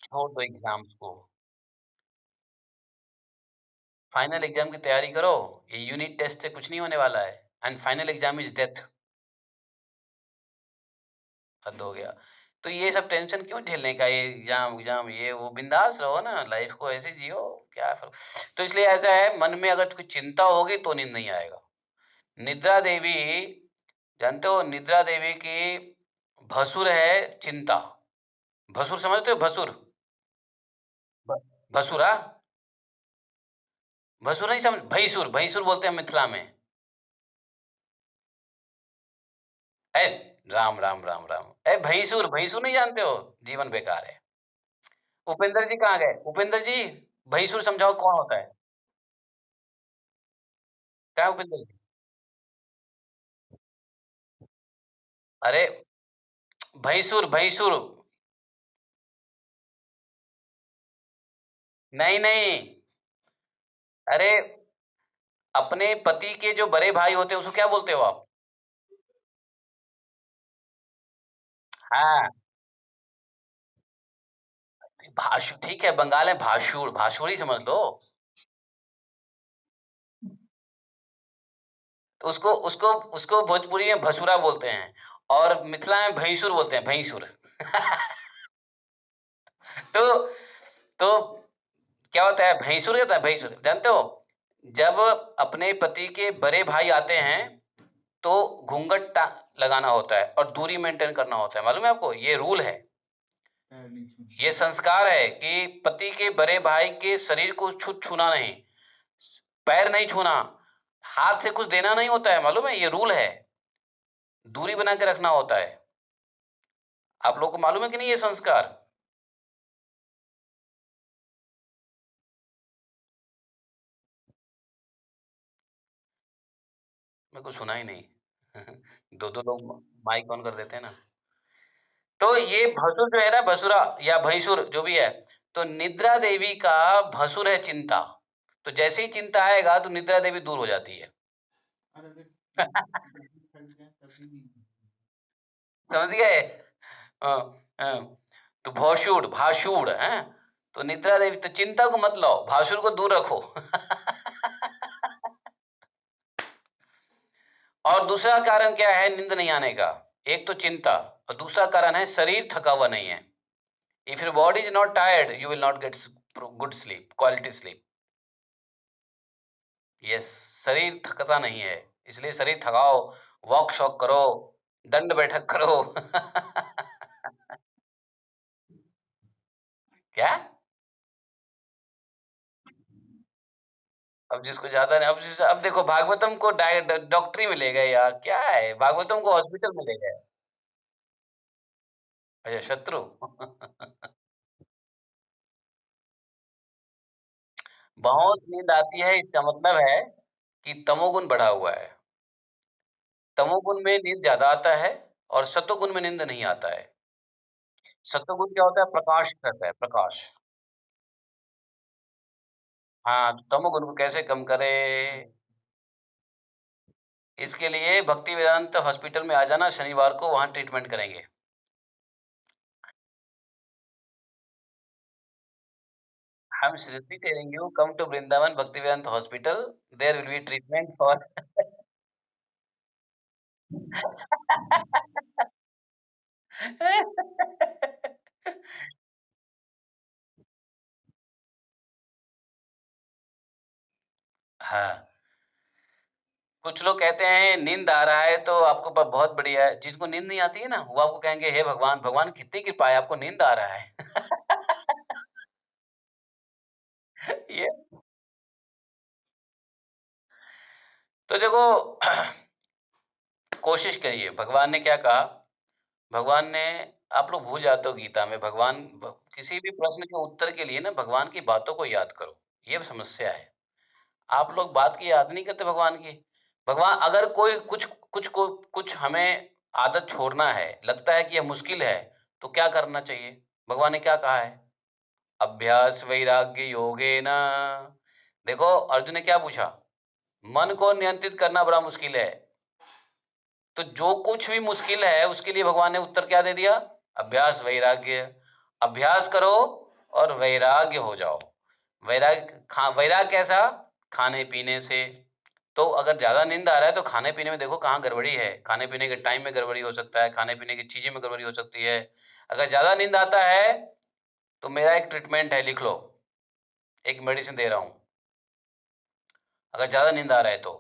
छोड़ दो एग्जाम्स को, फाइनल एग्जाम की तैयारी करो। ये यूनिट टेस्ट से कुछ नहीं होने वाला है, and final exam is death. हद हो गया। तो ये सब टेंशन क्यों झेलने का, ये एग्जाम एग्जाम ये वो, बिंदास रहो ना, लाइफ को ऐसे जियो। क्या फर्क। तो इसलिए ऐसा है, मन में अगर कोई चिंता होगी तो नींद नहीं आएगा। निद्रा देवी, जानते हो निद्रा देवी की भसुर है चिंता। भसुर समझते हो? भसुर, भसुरा, भसुर नहीं समझ, भैंसुर, भैंसुर बोलते हैं मिथिला में। ए, राम राम राम राम, ए भैंसुर, भैंसुर नहीं जानते हो? जीवन बेकार है। उपेंद्र जी कहाँ गए? उपेंद्र जी, भैंसुर समझाओ कौन होता है? क्या है उपेंद्र जी? अरे भैंसुर, भैंसुर, नहीं नहीं, अरे, अपने पति के जो बड़े भाई होते हैं उसको क्या बोलते हो आप? हाँ, भाषु ठीक है, बंगाल में भाषुड़, भाषुड़ ही समझ लो। तो उसको उसको उसको भोजपुरी में भसुरा बोलते हैं, और मिथिला में भैंसुर बोलते हैं, भैंसुर। तो तो क्या होता है भैंसुर, क्या होता है भैंसुर, जानते हो? जब अपने पति के बड़े भाई आते हैं तो लगाना होता है और दूरी मेंटेन करना होता है, मालूम है आपको? ये रूल है, ये संस्कार है कि पति के बड़े भाई के शरीर को छूना नहीं, पैर नहीं छूना, हाथ से कुछ देना नहीं होता है, मालूम है? ये रूल है, दूरी बना के रखना होता है। आप लोग को मालूम है कि नहीं ये संस्कार? मेरे को सुना ही नहीं। दो दो लोग माइक ऑन कर देते हैं ना। तो ये भसुर जो है ना, भसुरा या भैंसुर जो भी है, तो निद्रा देवी का भसुर है चिंता। तो जैसे ही चिंता आएगा तो निद्रा देवी दूर हो जाती है। समझ गए? हाँ, हाँ। तो भौशुड़ भाषुड़ है, तो निद्रा देवी, तो चिंता को मत लाओ, भासुर को दूर रखो। और दूसरा कारण क्या है नींद नहीं आने का? एक तो चिंता, और दूसरा कारण है शरीर थका हुआ नहीं है। If your body is not tired you will not get good sleep, quality sleep. Yes, शरीर थकता नहीं है, इसलिए शरीर थकाओ, वॉक शॉक करो, दंड बैठक करो। क्या? अब जिसको ज्यादा नहीं, अब देखो भागवतम को डॉक्टरी में ले गए यार, क्या है भागवतम को हॉस्पिटल में ले गए। अच्छा, शत्रु। बहुत नींद आती है, इसका मतलब है कि तमोगुण बढ़ा हुआ है। तमोगुण में नींद ज्यादा आता है और सतोगुण में नींद नहीं आता है। सतोगुण क्या होता है? प्रकाश रहता है, प्रकाश। हाँ, तो तमोगुण को कैसे कम करें? इसके लिए भक्ति वेदांत हॉस्पिटल में आ जाना शनिवार को, वहां ट्रीटमेंट करेंगे। हम श्रुति telling you, come to Vrindavan Bhaktivedanta hospital, there will be treatment for. हाँ, कुछ लोग कहते हैं नींद आ रहा है तो आपको बहुत बढ़िया है, जिसको नींद नहीं आती है ना वो आपको कहेंगे हे भगवान, भगवान कितनी कृपा है, आपको नींद आ रहा है। ये तो देखो, कोशिश करिए, भगवान ने क्या कहा? भगवान ने, आप लोग भूल जाते हो गीता में, किसी भी प्रश्न के उत्तर के लिए ना भगवान की बातों को याद करो, ये समस्या है। आप लोग बात की याद नहीं करते भगवान की। भगवान अगर कोई कुछ हमें आदत छोड़ना है, लगता है कि यह मुश्किल है, तो क्या करना चाहिए? भगवान ने क्या कहा है? अभ्यास वैराग्य योगेन। देखो, अर्जुन ने क्या पूछा? मन को नियंत्रित करना बड़ा मुश्किल है, तो जो कुछ भी मुश्किल है उसके लिए भगवान ने उत्तर क्या दे दिया? अभ्यास वैराग्य। अभ्यास करो और वैराग्य हो जाओ। वैराग कैसा? खाने पीने से। तो अगर ज्यादा नींद आ रहा है तो खाने पीने में देखो कहाँ गड़बड़ी है, खाने पीने के टाइम में गड़बड़ी हो सकता है, खाने पीने की चीजें में गड़बड़ी हो सकती है। अगर ज्यादा नींद आता है तो मेरा एक ट्रीटमेंट है, लिख लो, एक मेडिसिन दे रहा हूं। अगर ज्यादा नींद आ रहा है तो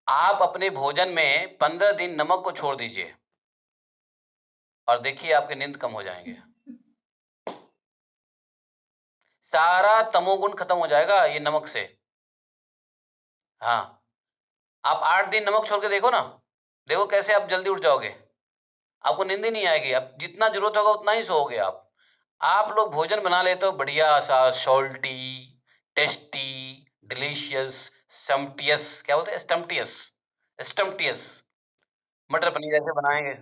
आप अपने भोजन में 15 दिन नमक को छोड़ दीजिए, और देखिए आपके नींद कम हो जाएंगे। सारा तमोगुण खत्म हो जाएगा ये नमक से। हाँ, आप 8 दिन नमक छोड़ के देखो ना, देखो कैसे आप जल्दी उठ जाओगे। आपको नींद ही नहीं आएगी, अब जितना जरूरत होगा उतना ही सोओगे आप। आप लोग भोजन बना लेते हो बढ़िया सा, सॉल्टी, टेस्टी, डिलीशियस, स्टम्पटियस, क्या बोलते हैं, स्टम्पटियस, स्टम्पटियस, मटर पनीर ऐसे बनाएंगे।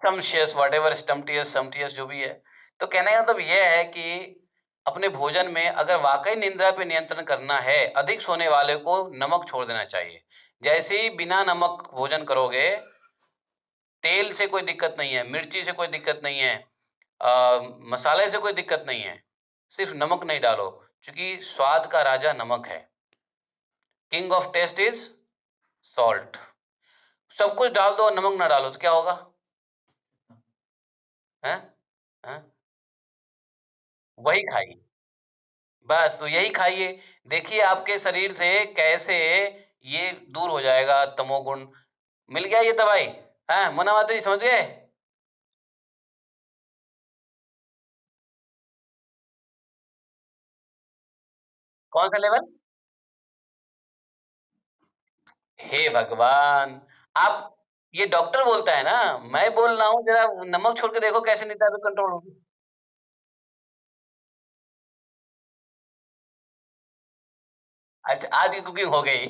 स्टम्पशियस, वॉट एवर, स्टम्पटियस, स्टम्पटियस जो भी है। तो कहने का मतलब यह है कि अपने भोजन में अगर वाकई निंद्रा पे नियंत्रण करना है, अधिक सोने वाले को नमक छोड़ देना चाहिए। जैसे ही बिना नमक भोजन करोगे, तेल से कोई दिक्कत नहीं है, मिर्ची से कोई दिक्कत नहीं है, मसाले से कोई दिक्कत नहीं है, सिर्फ नमक नहीं डालो, क्योंकि स्वाद का राजा नमक है। King of taste is salt. सब कुछ डाल दो, नमक ना डालो तो क्या होगा? हैं? हैं? वही खाइए, बस तो यही खाइए। देखिए आपके शरीर से कैसे ये दूर हो जाएगा तमोगुण। मिल गया ये दवाई? हाँ मुन्ना माता जी, समझ गए? कौन सा लेवल? हे भगवान! आप, ये डॉक्टर बोलता है ना, मैं बोल रहा हूँ जरा नमक छोड़ के देखो कैसे निद्रा पे कंट्रोल होगी। अच्छा, आज की कुकिंग हो गई।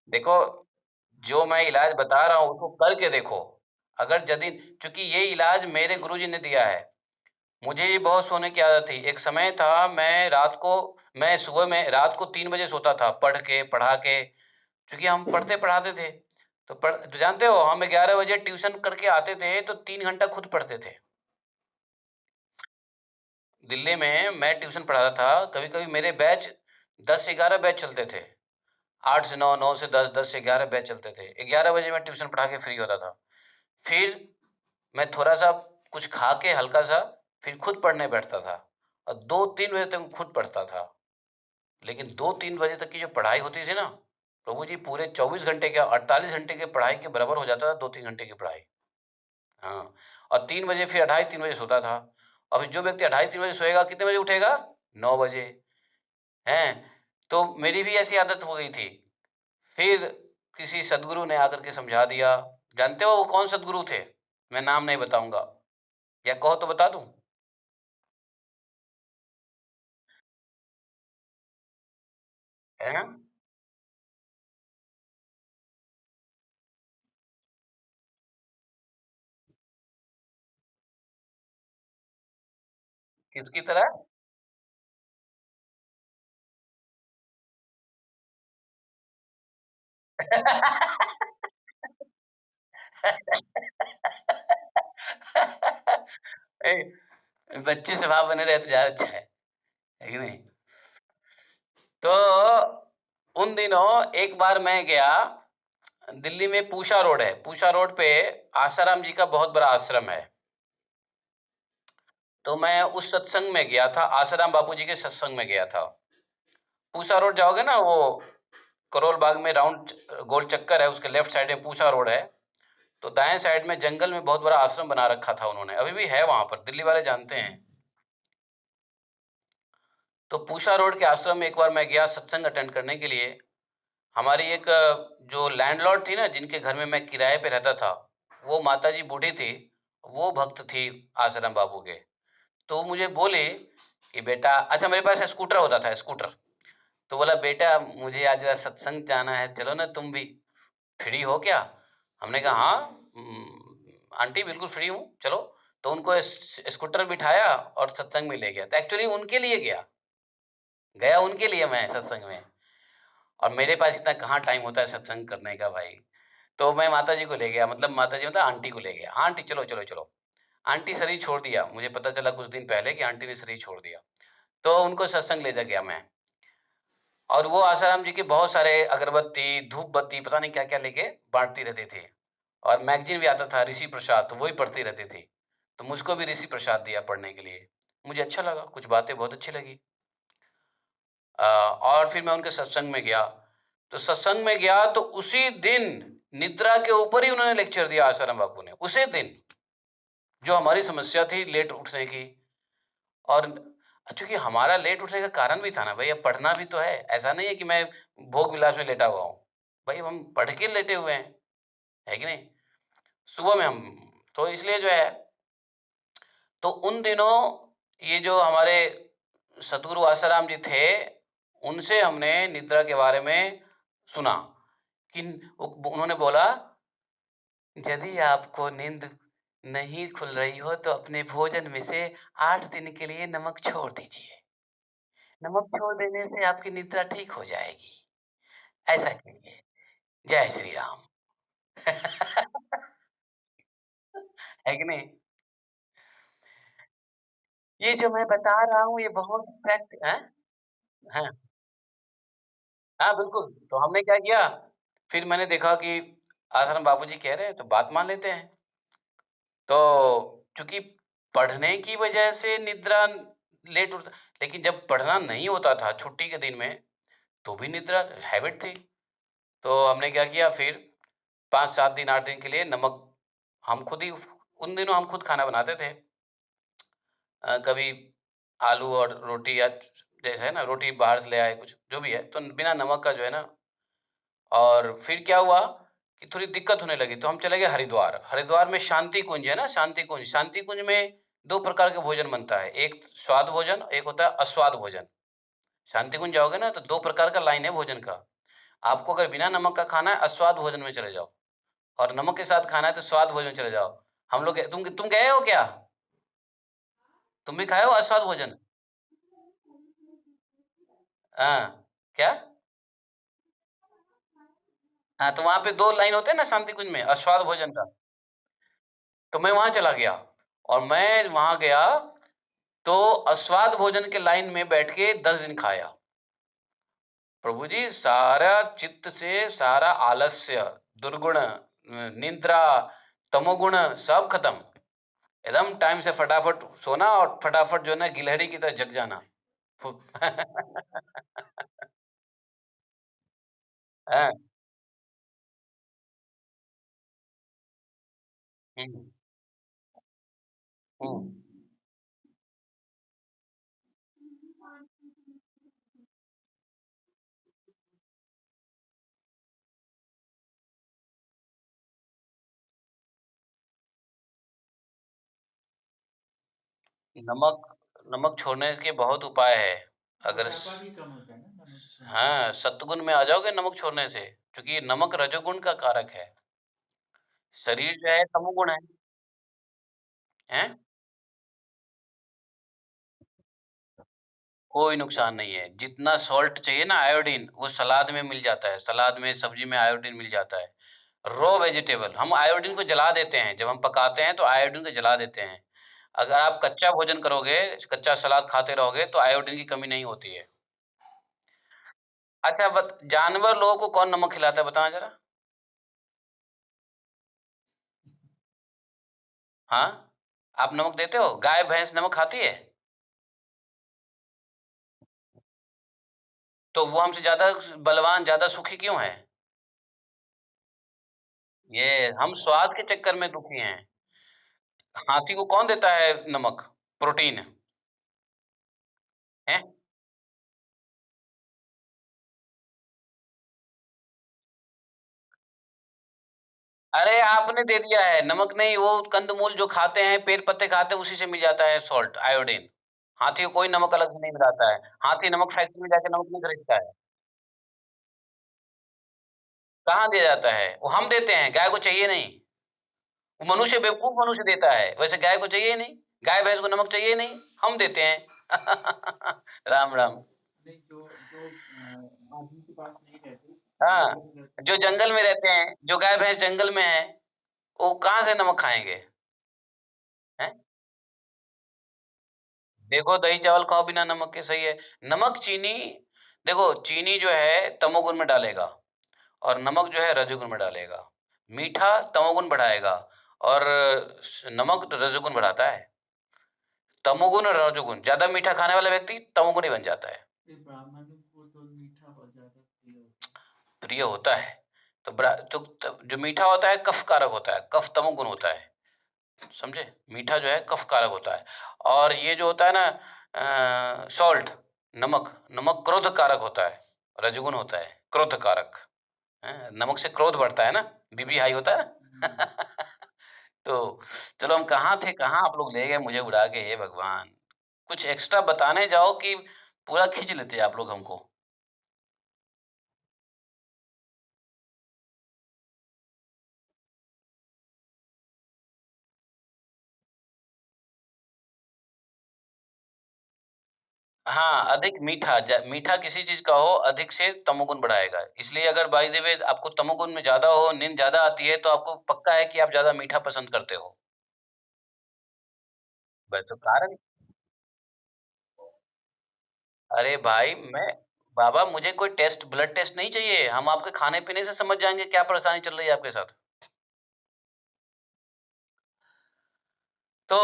देखो, जो मैं इलाज बता रहा हूँ उसको करके देखो। अगर यदि, क्योंकि ये इलाज मेरे गुरुजी ने दिया है। मुझे ये बहुत सोने की आदत थी। एक समय था, मैं सुबह में रात को 3 बजे सोता था, पढ़ा के, क्योंकि हम पढ़ते पढ़ाते थे। तो जानते हो, हम 11 बजे ट्यूशन करके आते थे तो 3 घंटा खुद पढ़ते थे। दिल्ली में मैं ट्यूशन पढ़ाता था, कभी-कभी मेरे बैच 10 से 11 बैच चलते थे। 8 से 9, 9 से 10, 10 से 11 बैच चलते थे। 11 बजे मैं ट्यूशन पढ़ा के फ्री होता था। फिर मैं थोड़ा-सा कुछ खा के हल्का-सा, फिर खुद पढ़ने बैठता था और 2-3 बजे तक खुद पढ़ता था। लेकिन 2-3 बजे तक की जो पढ़ाई होती थी ना, प्रभु जी, पूरे 24 घंटे क्या 48 घंटे की पढ़ाई के बराबर हो जाता था 2-3 घंटे की पढ़ाई। हाँ, और 3 बजे फिर ढाई 3 बजे सोता था। और फिर जो व्यक्ति ढाई 3 बजे सोएगा कितने बजे उठेगा? 9 बजे, हैं? तो मेरी भी ऐसी आदत हो गई थी। फिर किसी सद्गुरु ने आकर के समझा दिया। जानते हो वो कौन सद्गुरु थे? मैं नाम नहीं बताऊँगा, या कहो तो बता दूँ? हैं? किसकी तरह? ए, बच्चे स्वभाव बने रहे तो ज़्यादा अच्छा है कि नहीं? तो उन दिनों एक बार मैं गया, दिल्ली में पूषा रोड है, पूषा रोड पे आसाराम जी का बहुत बड़ा आश्रम है। तो मैं उस सत्संग में गया था, आसाराम बापू जी के सत्संग में गया था। पूषा रोड जाओगे ना, वो करोल बाग में राउंड गोल चक्कर है, उसके लेफ्ट साइड में पूषा रोड है। तो दाएं साइड में जंगल में बहुत बड़ा आश्रम बना रखा था उन्होंने, अभी भी है वहां पर, दिल्ली वाले जानते हैं। तो पूषा रोड के आश्रम में एक बार मैं गया सत्संग अटेंड करने के लिए। हमारी एक जो लैंडलॉर्ड थी ना, जिनके घर में मैं किराए पे रहता था, वो माता जी बूढ़ी थी, वो भक्त थी आसाराम बाबू के। तो मुझे बोले कि बेटा, अच्छा मेरे पास स्कूटर होता था, स्कूटर। तो बोला, बेटा मुझे आज जरा सत्संग जाना है, चलो ना तुम भी, फ्री हो क्या? हमने कहा हाँ, आंटी बिल्कुल फ्री हूँ, चलो। तो उनको स्कूटर बिठाया और सत्संग में ले गया। तो एक्चुअली उनके लिए गया उनके लिए मैं सत्संग में। और मेरे पास इतना कहाँ टाइम होता है सत्संग करने का भाई। तो मैं माता जी को ले गया, मतलब माता जी मतलब आंटी को ले गया। हाँ आंटी, चलो चलो चलो। आंटी शरीर छोड़ दिया, मुझे पता चला कुछ दिन पहले कि आंटी ने शरीर छोड़ दिया। तो उनको सत्संग ले जा गया मैं। और वो आसाराम जी के बहुत सारे अगरबत्ती, धूप बत्ती, पता नहीं क्या क्या लेके बांटती रहती थी। और मैगजीन भी आता था ऋषि प्रसाद, तो वही पढ़ती रहती थी। तो मुझको भी ऋषि प्रसाद दिया पढ़ने के लिए। मुझे अच्छा लगा, कुछ बातें बहुत अच्छी लगी। और फिर मैं उनके सत्संग में गया। तो सत्संग में गया तो उसी दिन निद्रा के ऊपर ही उन्होंने लेक्चर दिया आसाराम बापू ने, उसी दिन। जो हमारी समस्या थी लेट उठने की। और चूंकि हमारा लेट उठने का कारण भी था ना भाई, अब पढ़ना भी तो है। ऐसा नहीं है कि मैं भोग विलास में लेटा हुआ हूँ। भाई हम पढ़ के लेटे हुए हैं, है कि नहीं? सुबह में हम, तो इसलिए जो है, तो उन दिनों ये जो हमारे सतगुरु आसाराम जी थे, उनसे हमने निद्रा के बारे में सुना कि उन्होंने बोला, यदि आपको नींद नहीं खुल रही हो तो अपने भोजन में से 8 दिन के लिए नमक छोड़ दीजिए। नमक छोड़ देने से आपकी निद्रा ठीक हो जाएगी। ऐसा कीजिए। जय श्री राम। है कि नहीं? ये जो मैं बता रहा हूँ ये बहुत फैक्ट हैं? हाँ, हाँ, बिल्कुल। तो हमने क्या किया, फिर मैंने देखा कि आश्रम बाबूजी कह रहे हैं तो बात मान लेते हैं। तो चूँकि पढ़ने की वजह से निद्रा लेट उठता, लेकिन जब पढ़ना नहीं होता था छुट्टी के दिन में, तो भी निद्रा हैबिट थी। तो हमने क्या किया फिर 5-7 दिन 8 दिन के लिए नमक हम खुद ही उन दिनों हम खुद खाना बनाते थे। कभी आलू और रोटी या जैसे है ना रोटी बाहर से ले आए कुछ, जो भी है, तो बिना नमक का जो है ना। और फिर क्या हुआ कि थोड़ी दिक्कत होने लगी तो हम चले गए हरिद्वार। हरिद्वार में शांति कुंज है ना, शांति कुंज। शांति कुंज में 2 प्रकार का भोजन बनता है, एक स्वाद भोजन, एक होता है अस्वाद भोजन। शांति कुंज जाओगे ना तो 2 प्रकार का लाइन है भोजन का। आपको अगर बिना नमक का खाना है, अस्वाद भोजन में चले जाओ, और नमक के साथ खाना है तो स्वाद भोजन में चले जाओ। हम लोग तुम गए हो क्या? तुम भी खाए हो अस्वाद भोजन? हाँ, क्या? हाँ, तो वहाँ पे 2 लाइन होते हैं ना शांति कुंज में, अस्वाद भोजन का। तो मैं वहाँ चला गया और मैं वहाँ गया तो अस्वाद भोजन के लाइन में बैठ के 10 दिन खाया। प्रभु जी सारा चित्त से सारा आलस्य, दुर्गुण, निद्रा, तमोगुण सब खत्म। एकदम टाइम से फटाफट सोना और फटाफट जो है ना गिलहरी की तरह जग जाना। हाँ, हुँ, हुँ। नमक नमक छोड़ने के बहुत उपाय है। अगर स मोटापा भी कम होता है ना नमक छोड़ने से। हाँ, सत्वगुण में आ जाओगे नमक छोड़ने से, क्योंकि ये नमक रजोगुण का कारक है। शरीर जो है तमोगुण है। हैं? कोई नुकसान नहीं है। जितना सॉल्ट चाहिए ना आयोडीन, वो सलाद में मिल जाता है। सलाद में, सब्ज़ी में आयोडीन मिल जाता है। रॉ वेजिटेबल हम आयोडीन को जला देते हैं, जब हम पकाते हैं तो आयोडीन को जला देते हैं। अगर आप कच्चा भोजन करोगे, कच्चा सलाद खाते रहोगे तो आयोडीन की कमी नहीं होती है। अच्छा जानवर लोगों को कौन नमक खिलाता है बताना ज़रा? हाँ? आप नमक देते हो? गाय भैंस नमक खाती है? तो वो हमसे ज़्यादा बलवान, ज़्यादा सुखी क्यों है? ये हम स्वाद के चक्कर में दुखी हैं। हाथी को कौन देता है नमक? प्रोटीन, हैं? अरे आपने दे दिया है, नमक नहीं, वो कंदमूल जो खाते हैं, पेड़ पत्ते खाते हैं, उसी से मिल जाता है सॉल्ट, आयोडीन। हाथी को कोई नमक अलग से नहीं मिलाता है। हाथी नमक फैक्ट्री में जाके नमक नहीं खरीदता है। कहाँ दिया जाता है? वो हम देते हैं, गाय को चाहिए नहीं। वो मनुष्य बेवकूफ़ मनुष्य देता है, वैसे गाय को चाहिए ही नहीं। गाय भैंस को नमक चाहिए ही नहीं, हम देते हैं। राम, राम। नहीं, जो आदमी के पास नहीं रहते, हाँ, जो जंगल में रहते हैं, जो गाय भैंस जंगल में है, वो कहाँ से नमक खाएँगे? हैं? देखो दही चावल खाओ बिना नमक के, सही है। नमक, चीनी, देखो चीनी जो है तमोगुण में डालेगा और नमक जो है रजोगुण में डालेगा। मीठा तमोगुण बढ़ाएगा और नमक रजोगुण बढ़ाता है। तमोगुण और रजोगुण, ज़्यादा मीठा खाने वाला व्यक्ति तमोगुणी बन जाता है। ये ब्राह्मणों को तो मीठा बहुत ज़्यादा प्रिय होता है। तो जो मीठा होता है कफ कारक होता है, कफ तमोगुण होता है। समझे? मीठा जो है कफ कारक होता है। और ये जो होता है ना सॉल्ट, नमक, नमक क्रोध कारक होता है, रजोगुण होता है, क्रोध कारक। नमक से क्रोध बढ़ता है ना, बीपी हाई होता है ना। तो चलो हम कहाँ थे, कहाँ आप लोग ले गए मुझे उड़ा के, हे भगवान! कुछ एक्स्ट्रा बताने जाओ कि पूरा खींच लेते आप लोग हमको। हाँ, अधिक मीठा मीठा किसी चीज का हो अधिक से तमोगुण बढ़ाएगा। इसलिए अगर बाय द वे आपको तमोगुण में ज्यादा हो, नींद ज्यादा आती है, तो आपको पक्का है कि आप ज्यादा मीठा पसंद करते हो। वह तो कारण। अरे भाई मैं, बाबा मुझे कोई टेस्ट, ब्लड टेस्ट नहीं चाहिए, हम आपके खाने पीने से समझ जाएंगे क्या परेशानी चल रही है आपके साथ। तो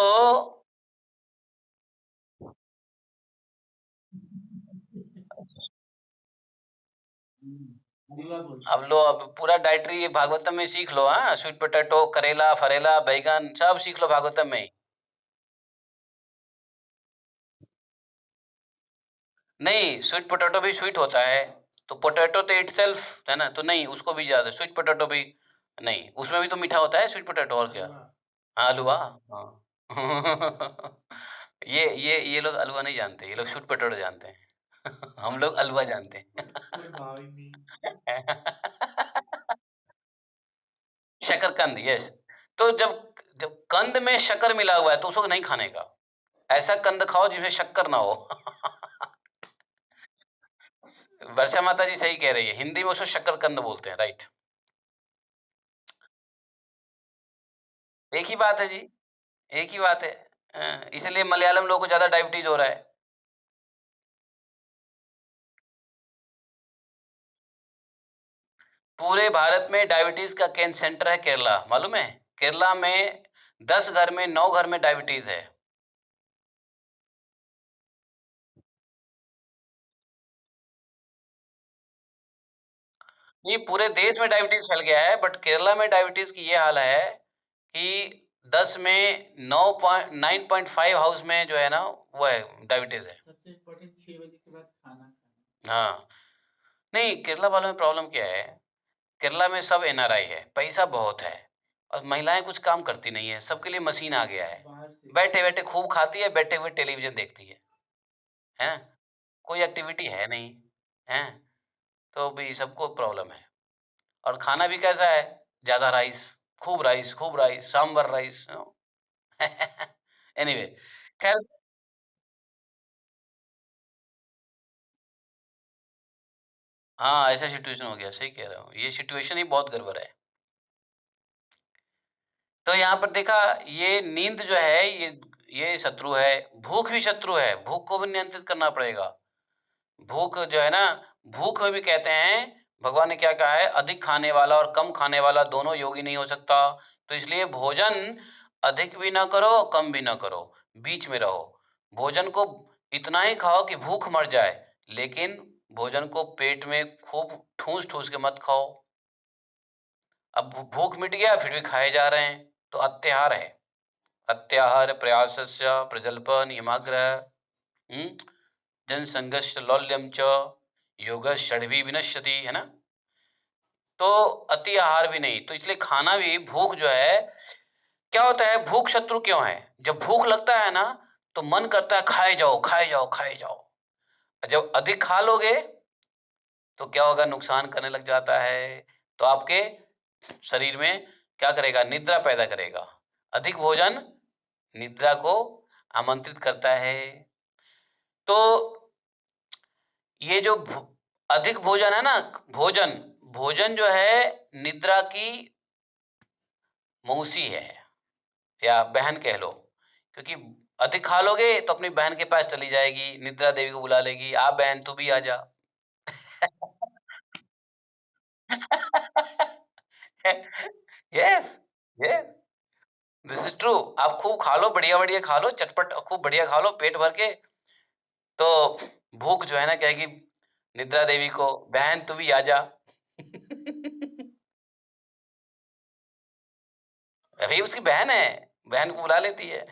अब लो, अब पूरा डाइटरी भागवतम में सीख लो। हाँ, स्वीट पोटैटो, करेला, फरेला, बैगन सब सीख लो भागवतम में ही। नहीं, स्वीट पोटैटो भी स्वीट होता है। तो पोटैटो तो इटसेल्फ है ना, तो नहीं उसको भी ज्यादा स्वीट पोटैटो भी नहीं, उसमें भी तो मीठा होता है स्वीट पोटैटो, और क्या। हाँ, हलवा, हाँ। ये लोग हलवा नहीं जानते, ये लोग स्वीट पोटैटो जानते हैं। हम लोग हलवा जानते हैं। शकरकंद, यस। तो जब जब कंद में शक्कर मिला हुआ है तो उसको नहीं खाने का। ऐसा कंद खाओ जिसमें शक्कर ना हो। वर्षा माता जी सही कह रही है, हिंदी में उसको शक्करकंद बोलते हैं, राइट। एक ही बात है जी, एक ही बात है। इसलिए मलयालम लोगों को ज्यादा डायबिटीज हो रहा है। पूरे भारत में डायबिटीज का केंद्र सेंटर है केरला, मालूम है। केरला में 10 घर में 9 घर में डायबिटीज है। ये पूरे देश में डायबिटीज फैल गया है, बट केरला में डायबिटीज की ये हाल है कि 10 में 9.5 हाउस में जो है ना, वो है, डायबिटीज है। सबसे इम्पोर्टेंट 6 बजे के बाद खाना खाना। हाँ। नहीं, केरला वालों में प्रॉब्लम क्या है, केरला में सब एनआरआई है, पैसा बहुत है, और महिलाएं कुछ काम करती नहीं है, सबके लिए मशीन आ गया है। बैठे बैठे खूब खाती है, बैठे हुए टेलीविजन देखती है। कोई एक्टिविटी है नहीं, है। तो भी सबको प्रॉब्लम है। और खाना भी कैसा है, ज्यादा राइस, खूब राइस, खूब राइस, सांबर राइस। एनीवे, खैर। हाँ, ऐसा सिचुएशन हो गया, सही कह रहा हूँ, ये सिचुएशन ही बहुत गड़बड़ है। तो यहाँ पर देखा, ये नींद जो है, ये शत्रु है। भूख भी शत्रु है, भूख को भी नियंत्रित करना पड़ेगा। भूख जो है ना, भूख में भी कहते हैं, भगवान ने क्या कहा है, अधिक खाने वाला और कम खाने वाला दोनों योगी नहीं हो सकता। तो इसलिए भोजन अधिक भी ना करो, कम भी ना करो, बीच में रहो। भोजन को इतना ही खाओ कि भूख मर जाए, लेकिन भोजन को पेट में खूब ठूस ठूस के मत खाओ। अब भूख मिट गया फिर भी खाए जा रहे हैं, तो अत्याहार है। अत्याहार प्रयासस्य प्रजल्प नियमाग्रह। हम्म, जनसंघर्ष लौल्यम च योग षड्वी विनश्यति, है ना। तो अति आहार भी नहीं, तो इसलिए खाना भी, भूख जो है, क्या होता है, भूख शत्रु क्यों है। जब भूख लगता है ना, तो मन करता है खाए जाओ, खाए जाओ, खाए जाओ। जब अधिक खा लोगे तो क्या होगा, नुकसान करने लग जाता है। तो आपके शरीर में क्या करेगा, निद्रा पैदा करेगा। अधिक भोजन निद्रा को आमंत्रित करता है। तो ये जो अधिक भोजन है ना, भोजन भोजन जो है, निद्रा की मौसी है, या बहन कह लो। क्योंकि अधिक खा लोगे तो अपनी बहन के पास चली जाएगी, निद्रा देवी को बुला लेगी, आ बहन तू भी आ जा। Yes, yes, this is true. आप खूब खा लो, बढ़िया बढ़िया खा लो, चटपट खूब बढ़िया खा लो पेट भर के। तो भूख जो है ना कहेगी निद्रा देवी को, बहन तू भी आ जा। अभी उसकी बहन है, बहन को बुला लेती है।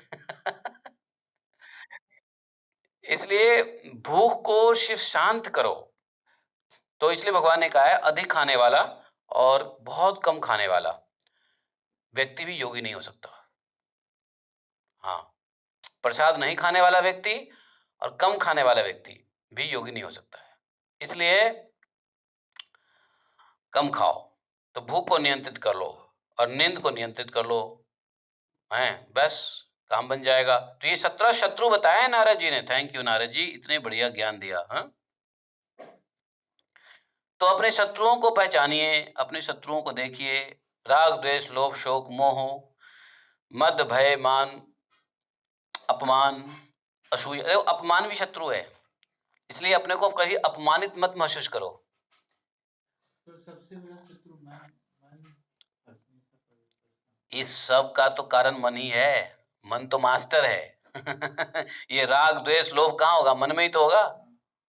इसलिए भूख को सिर्फ शांत करो। तो इसलिए भगवान ने कहा है, अधिक खाने वाला और बहुत कम खाने वाला व्यक्ति भी योगी नहीं हो सकता। हाँ, प्रसाद नहीं खाने वाला व्यक्ति और कम खाने वाला व्यक्ति भी योगी नहीं हो सकता है। इसलिए कम खाओ, तो भूख को नियंत्रित कर लो और नींद को नियंत्रित कर लो, हैं, बस। काम बन जाएगा। तो ये 17 शत्रु बताए नारद जी ने। थैंक यू नारद जी, इतने बढ़िया ज्ञान दिया। हाँ, तो अपने शत्रुओं को पहचानिए, अपने शत्रुओं को देखिए। राग द्वेष लोभ शोक मोह मद भय मान अपमान असूया। देखो, अपमान भी शत्रु है, इसलिए अपने को कभी अपमानित मत महसूस करो। तो सबसे बड़ा शत्रु मन इस सब का तो कारण मन ही है। मन तो मास्टर है। ये राग द्वेष लोभ कहाँ होगा? मन में ही तो होगा।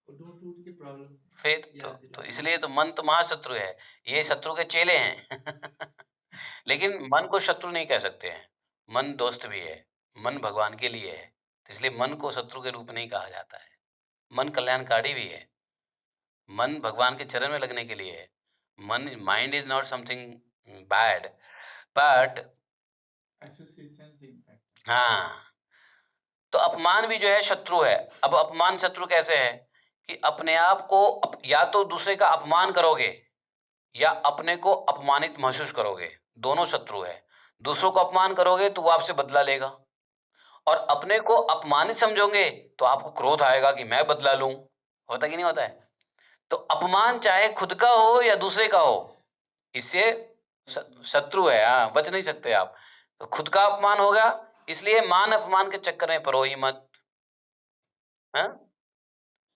टूट के प्रॉब्लम फिर तो इसलिए तो मन तो महाशत्रु है। ये शत्रु के चेले हैं। लेकिन मन को शत्रु नहीं कह सकते हैं। मन दोस्त भी है, मन भगवान के लिए है, तो इसलिए मन को शत्रु के रूप नहीं कहा जाता है। मन कल्याणकारी भी है, मन भगवान के चरण में लगने के लिए है। मन mind is not something bad, but association से इम्पैक्ट। हाँ, तो अपमान भी जो है शत्रु है। अब अपमान शत्रु कैसे है कि अपने आप को या तो दूसरे का अपमान करोगे या अपने को अपमानित महसूस करोगे, दोनों शत्रु है। दूसरों को अपमान करोगे तो वो आपसे बदला लेगा, और अपने को अपमानित समझोगे तो आपको क्रोध आएगा कि मैं बदला लूं। होता कि नहीं होता है? तो अपमान चाहे खुद का हो या दूसरे का हो, इससे शत्रु है। हाँ, बच नहीं सकते आप। तो खुद का अपमान होगा, इसलिए मान अपमान के चक्कर में पड़ो ही मत। हाँ?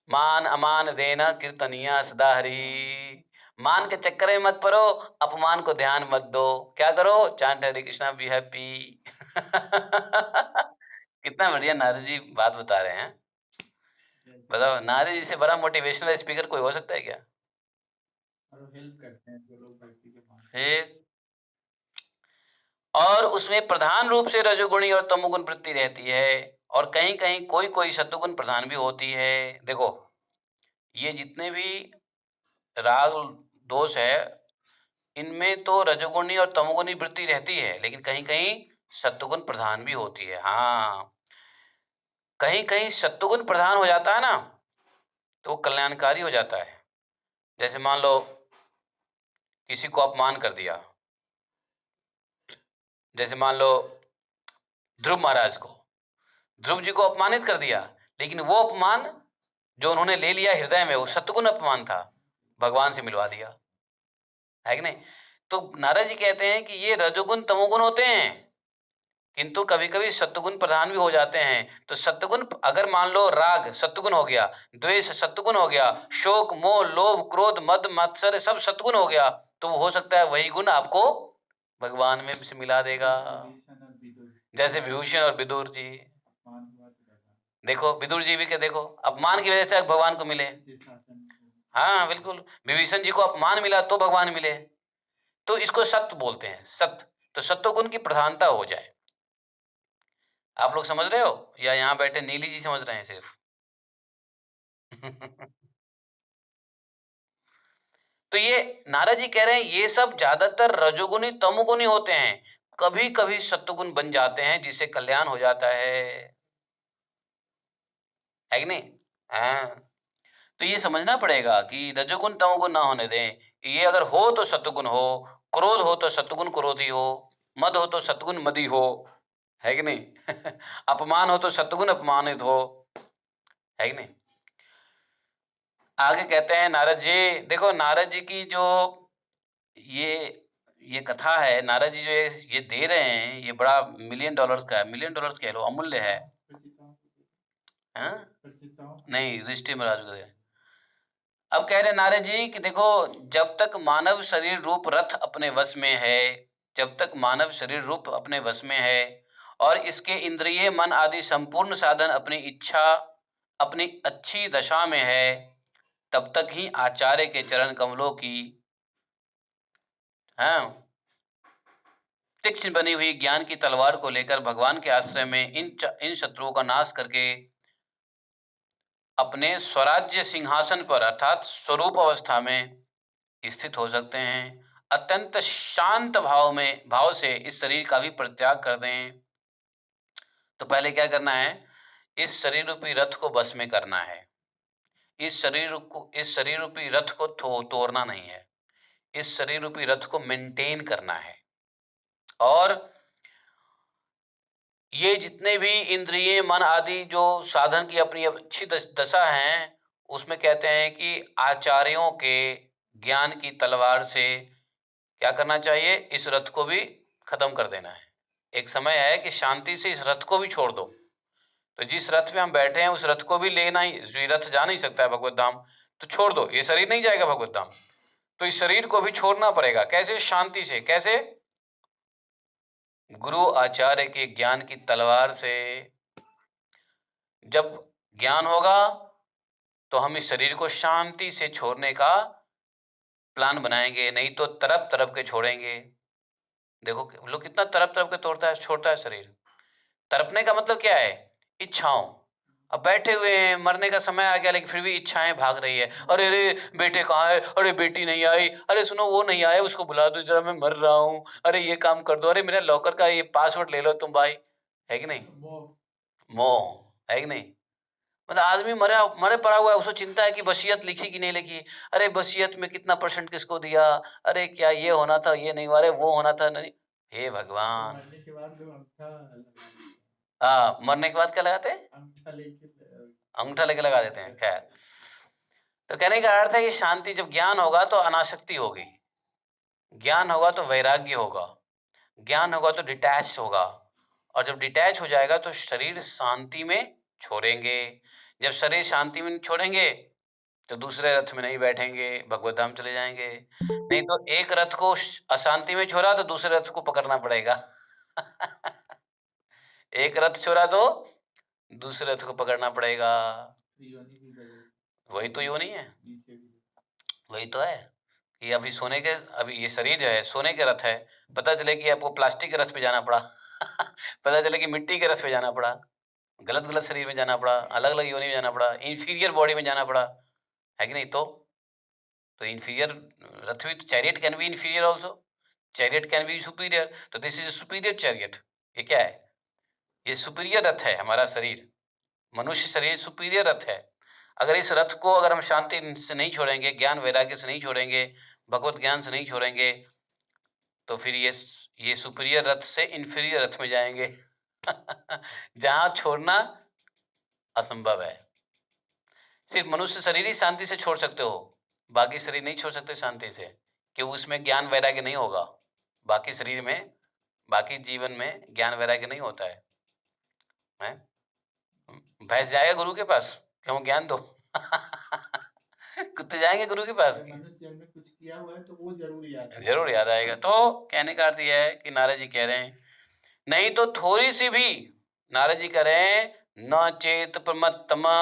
मान अमान देना कीर्तनिया सदा हरी। मान के चक्कर में मत पड़ो, अपमान को ध्यान मत दो। क्या करो? Chant Hare Krishna, be happy. कितना बढ़िया नारद जी बात बता रहे हैं। बताओ, नारद जी से बड़ा मोटिवेशनल स्पीकर कोई हो सकता है क्या? और हेल्प करते हैं जो लोग भक्ति के मान। फिर और उसमें प्रधान रूप से रजोगुणी और तमोगुण वृत्ति रहती है, और कहीं कहीं कोई कोई सत्वगुण प्रधान भी होती है। देखो, ये जितने भी राग दोष है, इनमें तो रजोगुणी और तमोगुणी वृत्ति रहती है, लेकिन कहीं कहीं सत्वगुण प्रधान भी होती है। हाँ, कहीं कहीं सत्वगुण प्रधान हो जाता है ना, तो कल्याणकारी हो जाता है। जैसे मान लो किसी को अपमान कर दिया, जैसे मान लो ध्रुव महाराज को, ध्रुव जी को अपमानित कर दिया, लेकिन वो अपमान जो उन्होंने ले लिया हृदय में, वो सत्वगुण अपमान था, भगवान से मिलवा दिया, है कि नहीं? तो नारद जी कहते हैं कि ये रजोगुण तमोगुण होते हैं, किंतु कभी कभी सत्वगुण प्रधान भी हो जाते हैं। तो सत्वगुण अगर मान लो राग सत्वगुण हो गया, द्वेष सत्वगुण हो गया, शोक मोह लोभ क्रोध मद मत्सर सब सत्वगुण हो गया, तो हो सकता है वही गुण आपको भगवान में से मिला देगा। जैसे विभूषण और विदुर जी, देखो विदुर जी भी क्या, देखो अपमान की वजह से भगवान को मिले। हाँ बिल्कुल, विभीषण जी को अपमान मिला तो भगवान मिले। तो इसको सत्य बोलते हैं, सत्य। तो सत्व गुण की प्रधानता हो जाए। आप लोग समझ रहे हो या यहाँ बैठे नीली जी समझ रहे हैं सिर्फ? तो ये नारद जी कह रहे हैं ये सब ज्यादातर रजोगुणी तमोगुणी होते हैं, कभी कभी सत्वगुण बन जाते हैं जिससे कल्याण हो जाता है कि नहीं? हाँ, तो ये समझना पड़ेगा कि रजोगुण तमोगुण ना होने दें। ये अगर हो तो सत्वगुण हो, क्रोध हो तो सत्वगुण क्रोधी हो, मद हो तो सत्वगुण मदी हो, है कि नहीं? अपमान हो तो सत्वगुण अपमानित हो, है कि नहीं? आगे कहते हैं नारद जी, देखो नारद जी की जो ये ये कथा है, नारद जी जो ये दे रहे हैं, ये बड़ा मिलियन डॉलर्स का है, मिलियन डॉलर्स कह लो, अमूल्य है। हाँ? नहीं, युधिष्ठिर महाराज को है। अब कह रहे नारद जी कि देखो, जब तक मानव शरीर रूप रथ अपने वश में है, जब तक मानव शरीर रूप अपने वश में है और इसके इंद्रिय मन आदि संपूर्ण साधन अपनी इच्छा अपनी अच्छी दशा में है, तब तक ही आचार्य के चरण कमलों की हाँ तीक्ष्ण बनी हुई ज्ञान की तलवार को लेकर भगवान के आश्रय में इन शत्रुओं का नाश करके अपने स्वराज्य सिंहासन पर अर्थात स्वरूप अवस्था में स्थित हो सकते हैं। अत्यंत शांत भाव से इस शरीर का भी परित्याग कर दें। तो पहले क्या करना है? इस शरीर रूपी रथ को बस में करना है। इस शरीर रूपी रथ को तोड़ना नहीं है। इस शरीर रूपी रथ को मेंटेन करना है। और ये जितने भी इंद्रिय मन आदि जो साधन की अपनी अच्छी दशा हैं, उसमें कहते हैं कि आचार्यों के ज्ञान की तलवार से क्या करना चाहिए, इस रथ को भी खत्म कर देना है। एक समय है कि शांति से इस रथ को भी छोड़ दो। तो जिस रथ में हम बैठे हैं उस रथ को भी लेना ही, ये रथ जा नहीं सकता है भगवत धाम, तो छोड़ दो, ये शरीर नहीं जाएगा भगवत धाम, तो इस शरीर को भी छोड़ना पड़ेगा। कैसे? शांति से। कैसे? गुरु आचार्य के ज्ञान की तलवार से। जब ज्ञान होगा तो हम इस शरीर को शांति से छोड़ने का प्लान बनाएंगे, नहीं तो तरफ तरफ के छोड़ेंगे। देखो लोग कितना तरफ तरफ के तोड़ता है, छोड़ता है शरीर। तरपने का मतलब क्या है? इच्छाओं। अब बैठे हुए हैं, मरने का समय आ गया लेकिन फिर भी इच्छाएं भाग रही है। अरे अरे बेटे कहाँ है, अरे बेटी नहीं आई, अरे सुनो वो नहीं आया उसको बुला दो जरा, मैं मर रहा हूँ, अरे ये काम कर दो, अरे मेरा लॉकर का ये पासवर्ड ले लो तुम भाई। है कि नहीं? मोह है कि नहीं? मतलब आदमी मरा मरे पड़ा हुआ है, उसको चिंता है कि वसीयत लिखी कि नहीं लिखी, अरे वसीयत में कितना % किसको दिया, अरे क्या ये होना था ये नहीं हुआ, अरे वो होना था नहीं। हे भगवान। मरने के बाद लोग अंगूठा हाँ, मरने के बाद क्या लगाते हैं? अंगूठा लेके अंगूठा लेके लगा देते हैं। खैर, तो कहने का अर्थ है कि शांति, जब ज्ञान होगा तो अनासक्ति होगी, ज्ञान होगा तो वैराग्य होगा, ज्ञान होगा तो डिटैच होगा, और जब डिटैच हो जाएगा तो शरीर शांति में छोड़ेंगे। जब शरीर शांति में छोड़ेंगे तो दूसरे रथ में नहीं बैठेंगे, भगवत धाम चले जाएंगे। नहीं तो एक रथ को अशांति में छोड़ा तो दूसरे रथ को पकड़ना पड़ेगा। एक रथ छोड़ा तो दूसरे रथ को पकड़ना पड़ेगा। योनि भी बदल वही तो योनि है, नीचे भी। वही तो है कि अभी सोने के, अभी ये शरीर जो है सोने के रथ है, पता चले कि आपको प्लास्टिक के रथ पे जाना पड़ा। पता चले कि मिट्टी के रथ पे जाना पड़ा, गलत गलत शरीर में जाना पड़ा, अलग अलग योनि में जाना पड़ा, इंफीरियर बॉडी में जाना पड़ा। है कि नहीं? तो इंफीरियर रथ भी, chariot can be inferior also, chariot can be superior, तो दिस इज सुपीरियर चैरियट। ये क्या है? ये सुपीरियर रथ है हमारा शरीर, मनुष्य शरीर सुपीरियर रथ है। अगर इस रथ को अगर हम शांति से नहीं छोड़ेंगे, ज्ञान वैराग्य से नहीं छोड़ेंगे, भगवत ज्ञान से नहीं छोड़ेंगे, तो फिर ये सुपीरियर रथ से इंफीरियर रथ में जाएंगे। जहां छोड़ना असंभव है। सिर्फ मनुष्य शरीर ही शांति से छोड़ सकते हो, बाकी शरीर नहीं छोड़ सकते शांति से, क्योंकि उसमें ज्ञान वैराग्य नहीं होगा। बाकी शरीर में, बाकी जीवन में ज्ञान वैराग्य नहीं होता है। भैंस जाएगा गुरु के पास, क्यों ज्ञान दो। कुत्ते जाएंगे गुरु के पास, मनुष्य में कुछ किया हुआ है तो वो जरूर याद है। जरूर याद आएगा। तो कहने का अर्थ यह है कि नारद जी कह रहे हैं, नहीं तो थोड़ी सी भी, नारद जी कह रहे हैं न चेत प्रमत्तमा,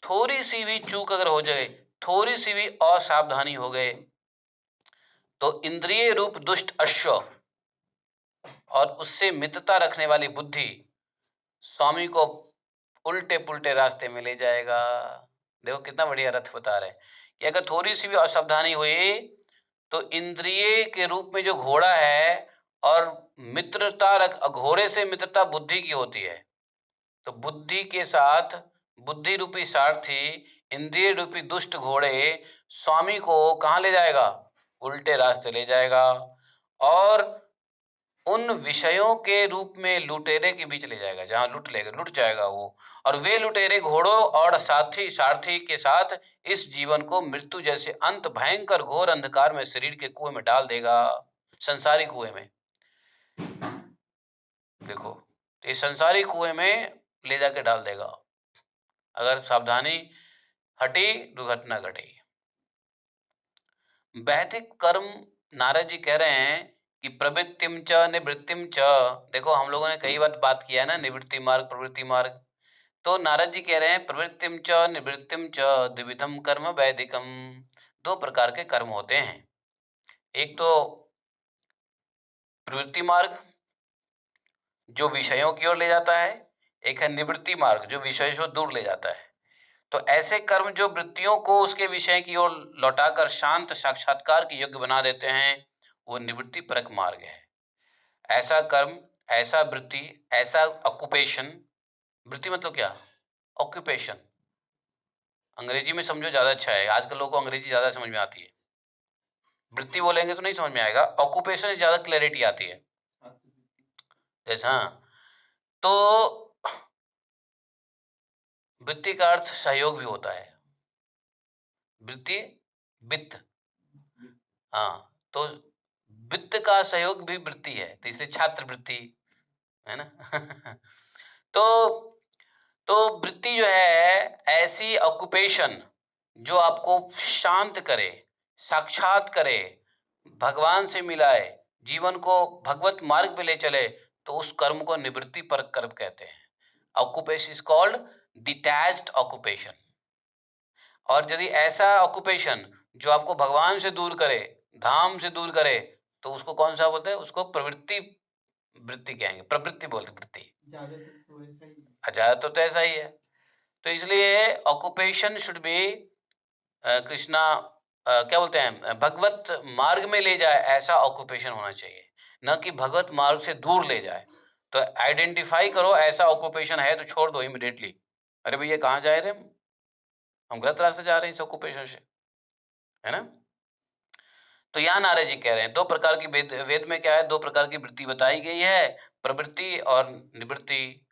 थोड़ी सी भी चूक अगर हो जाए, थोड़ी सी भी असावधानी हो गए, तो इंद्रिय रूप दुष्ट अश्व और उससे मित्रता रखने वाली बुद्धि स्वामी को उल्टे पुल्टे रास्ते में ले जाएगा। देखो कितना बढ़िया रथ बता रहे हैं कि अगर थोड़ी सी भी असावधानी हुई तो इंद्रिय के रूप में जो घोड़ा है, और मित्रता रख, घोड़े से मित्रता बुद्धि की होती है, तो बुद्धि के साथ बुद्धि रूपी सारथी इंद्रिय रूपी दुष्ट घोड़े स्वामी को कहाँ ले जाएगा? उल्टे रास्ते ले जाएगा, और उन विषयों के रूप में लुटेरे के बीच ले जाएगा, जहां लुट जाएगा वो। और वे लुटेरे घोड़ों और साथी सारथी के साथ इस जीवन को मृत्यु जैसे अंत भयंकर घोर अंधकार में शरीर के कुएं में डाल देगा, संसारी कुएं में। देखो, ये संसारी कुएं में ले जाके डाल देगा, अगर सावधानी हटी दुर्घटना घटी। वैदिक कर्म, नारद जी कह रहे हैं कि प्रवृत्तिम च निवृत्तिम च। देखो हम लोगों ने कई बार बात किया है ना, निवृत्ति मार्ग प्रवृत्ति मार्ग। तो नारद जी कह रहे हैं प्रवृत्तिम च निवृत्तिम च द्विविधम कर्म वैदिकम। दो प्रकार के कर्म होते हैं, एक तो प्रवृत्ति मार्ग जो विषयों की ओर ले जाता है, एक है निवृत्ति मार्ग जो विषय से दूर ले जाता है। तो ऐसे कर्म जो वृत्तियों को उसके विषय की ओर लौटाकर शांत साक्षात्कार के योग्य बना देते हैं, वो निवृत्ति परक मार्ग है। ऐसा कर्म, ऐसा वृत्ति, ऐसा ऑक्यूपेशन, वृत्ति मतलब क्या? ऑक्यूपेशन। अंग्रेजी में समझो ज़्यादा अच्छा है, आजकल लोगों को अंग्रेजी ज़्यादा समझ में आती है। वृत्ति बोलेंगे तो नहीं समझ में आएगा, ऑक्यूपेशन से ज़्यादा क्लैरिटी आती है। जैसे हाँ, तो वृत्ति का अर्थ सहयोग भी होता है। वृत्ति, वित्त, हाँ, तो वित्त का सहयोग भी वृत्ति है, तो इसलिए छात्रवृत्ति है ना। तो वृत्ति जो है ऐसी ऑक्यूपेशन जो आपको शांत करे, साक्षात करे, भगवान से मिलाए, जीवन को भगवत मार्ग पे ले चले, तो उस कर्म को निवृत्ति पर कर्म कहते हैं। Occupation is called detached occupation. और यदि ऐसा ऑक्यूपेशन जो आपको भगवान से दूर करे, धाम से दूर करे, तो उसको कौन सा बोलते हैं? उसको प्रवृत्ति वृत्ति कहेंगे, प्रवृत्ति बोलते, वृत्ति। ज्यादातर तो ऐसा ही है। तो इसलिए ऑक्यूपेशन शुड बी कृष्णा क्या बोलते हैं, भगवत मार्ग में ले जाए, ऐसा ऑक्यूपेशन होना चाहिए, न कि भगवत मार्ग से दूर ले जाए। तो आइडेंटिफाई करो ऐसा ऑक्यूपेशन है तो छोड़ दो इमिडिएटली। अरे भैया कहाँ जा रहे हैं, हम गलत रास्ते जा रहे हैं इस ऑक्यूपेशन से, है ना। तो यहाँ नारद जी कह रहे हैं दो प्रकार की वेद में क्या है, दो प्रकार की वृत्ति बताई गई है, प्रवृत्ति और निवृत्ति।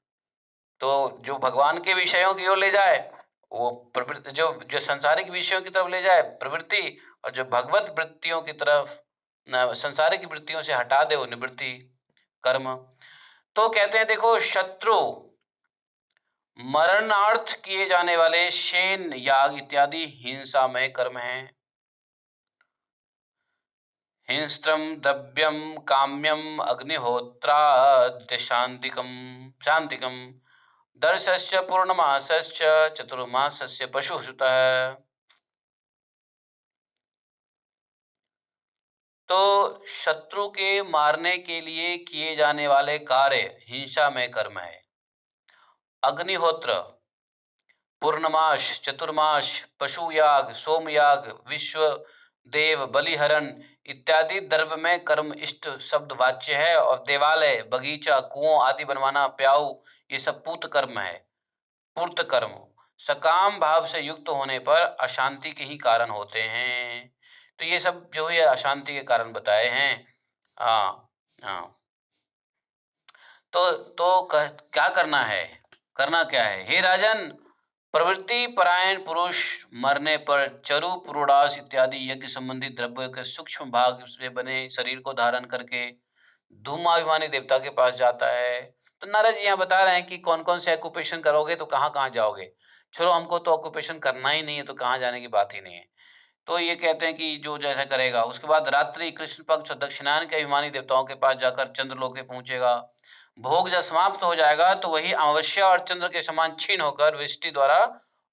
तो जो भगवान के विषयों की ओर ले जाए वो प्रवृत्ति, जो संसारिक विषयों की तरफ ले जाए प्रवृत्ति, और जो भगवत वृत्तियों की तरफ संसारिक वृत्तियों से हटा दे वो निवृत्ति, कर्म। तो कहते हैं देखो, शत्रु मरणार्थ किए जाने वाले शेन, याग इत्यादि हिंसामय कर्म हैं। हिंस्त्रम द्रव्यम काम्यम अग्निहोत्राद्य शांतिकम दर्शस्य पूर्णमासस्य चतुर्मासस्य पशुसुतः। तो शत्रु के मारने के लिए किए जाने वाले कार्य हिंसा में कर्म है। अग्निहोत्र, पूर्णमास, चतुर्मास, पशुयाग, सोमयाग, विश्व देव बलिहरण इत्यादि द्रव्य में कर्म इष्ट शब्द वाच्य है। और देवालय, बगीचा, कुओं आदि बनवाना, प्याऊ, ये सब पूत कर्म है। पूर्त कर्म सकाम भाव से युक्त होने पर अशांति के ही कारण होते हैं। तो ये सब जो है अशांति के कारण बताए हैं। हाँ, क्या करना है, करना क्या है? हे राजन, प्रवृत्ति परायण पुरुष मरने पर चरु, पुरोडास इत्यादि यज्ञ संबंधी द्रव्य के सूक्ष्म भाग से बने शरीर को धारण करके धूमाभिमानी देवता के पास जाता है। तो नारद जी यहाँ बता रहे हैं कि कौन कौन से ऑक्यूपेशन करोगे तो कहाँ कहाँ जाओगे। चलो, हमको तो ऑक्यूपेशन करना ही नहीं है, तो कहाँ जाने की बात ही नहीं है। तो ये कहते हैं कि जो जैसा करेगा, उसके बाद रात्रि कृष्ण पक्ष दक्षिणायन के अभिमानी देवताओं के पास जाकर चंद्रलोक में पहुंचेगा। भोग जब समाप्त हो जाएगा तो वही अमावस्या और चंद्र के समान क्षीण होकर वृष्टि द्वारा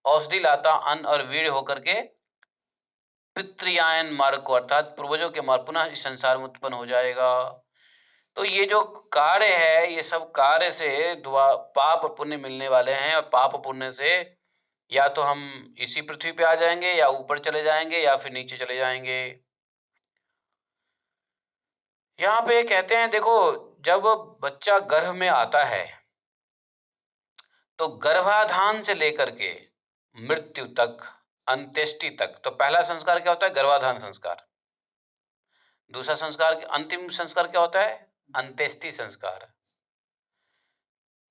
औषधि लाता अन्न और वीर होकर के पितृयायन मार्ग को अर्थात पूर्वजों के मार्ग पुनः इस संसार में उत्पन्न हो जाएगा। तो ये जो कार्य है, ये सब कार्य से पाप पुण्य मिलने वाले हैं, और पाप पुण्य से या तो हम इसी पृथ्वी पे आ जाएंगे, या ऊपर चले जाएंगे, या फिर नीचे चले जाएंगे। यहाँ पे कहते हैं देखो, जब बच्चा गर्भ में आता है तो गर्भाधान से लेकर के मृत्यु तक, अंत्येष्टि तक, तो पहला संस्कार क्या होता है? गर्भाधान संस्कार। दूसरा संस्कार, अंतिम संस्कार क्या होता है? अंत्येष्टि संस्कार।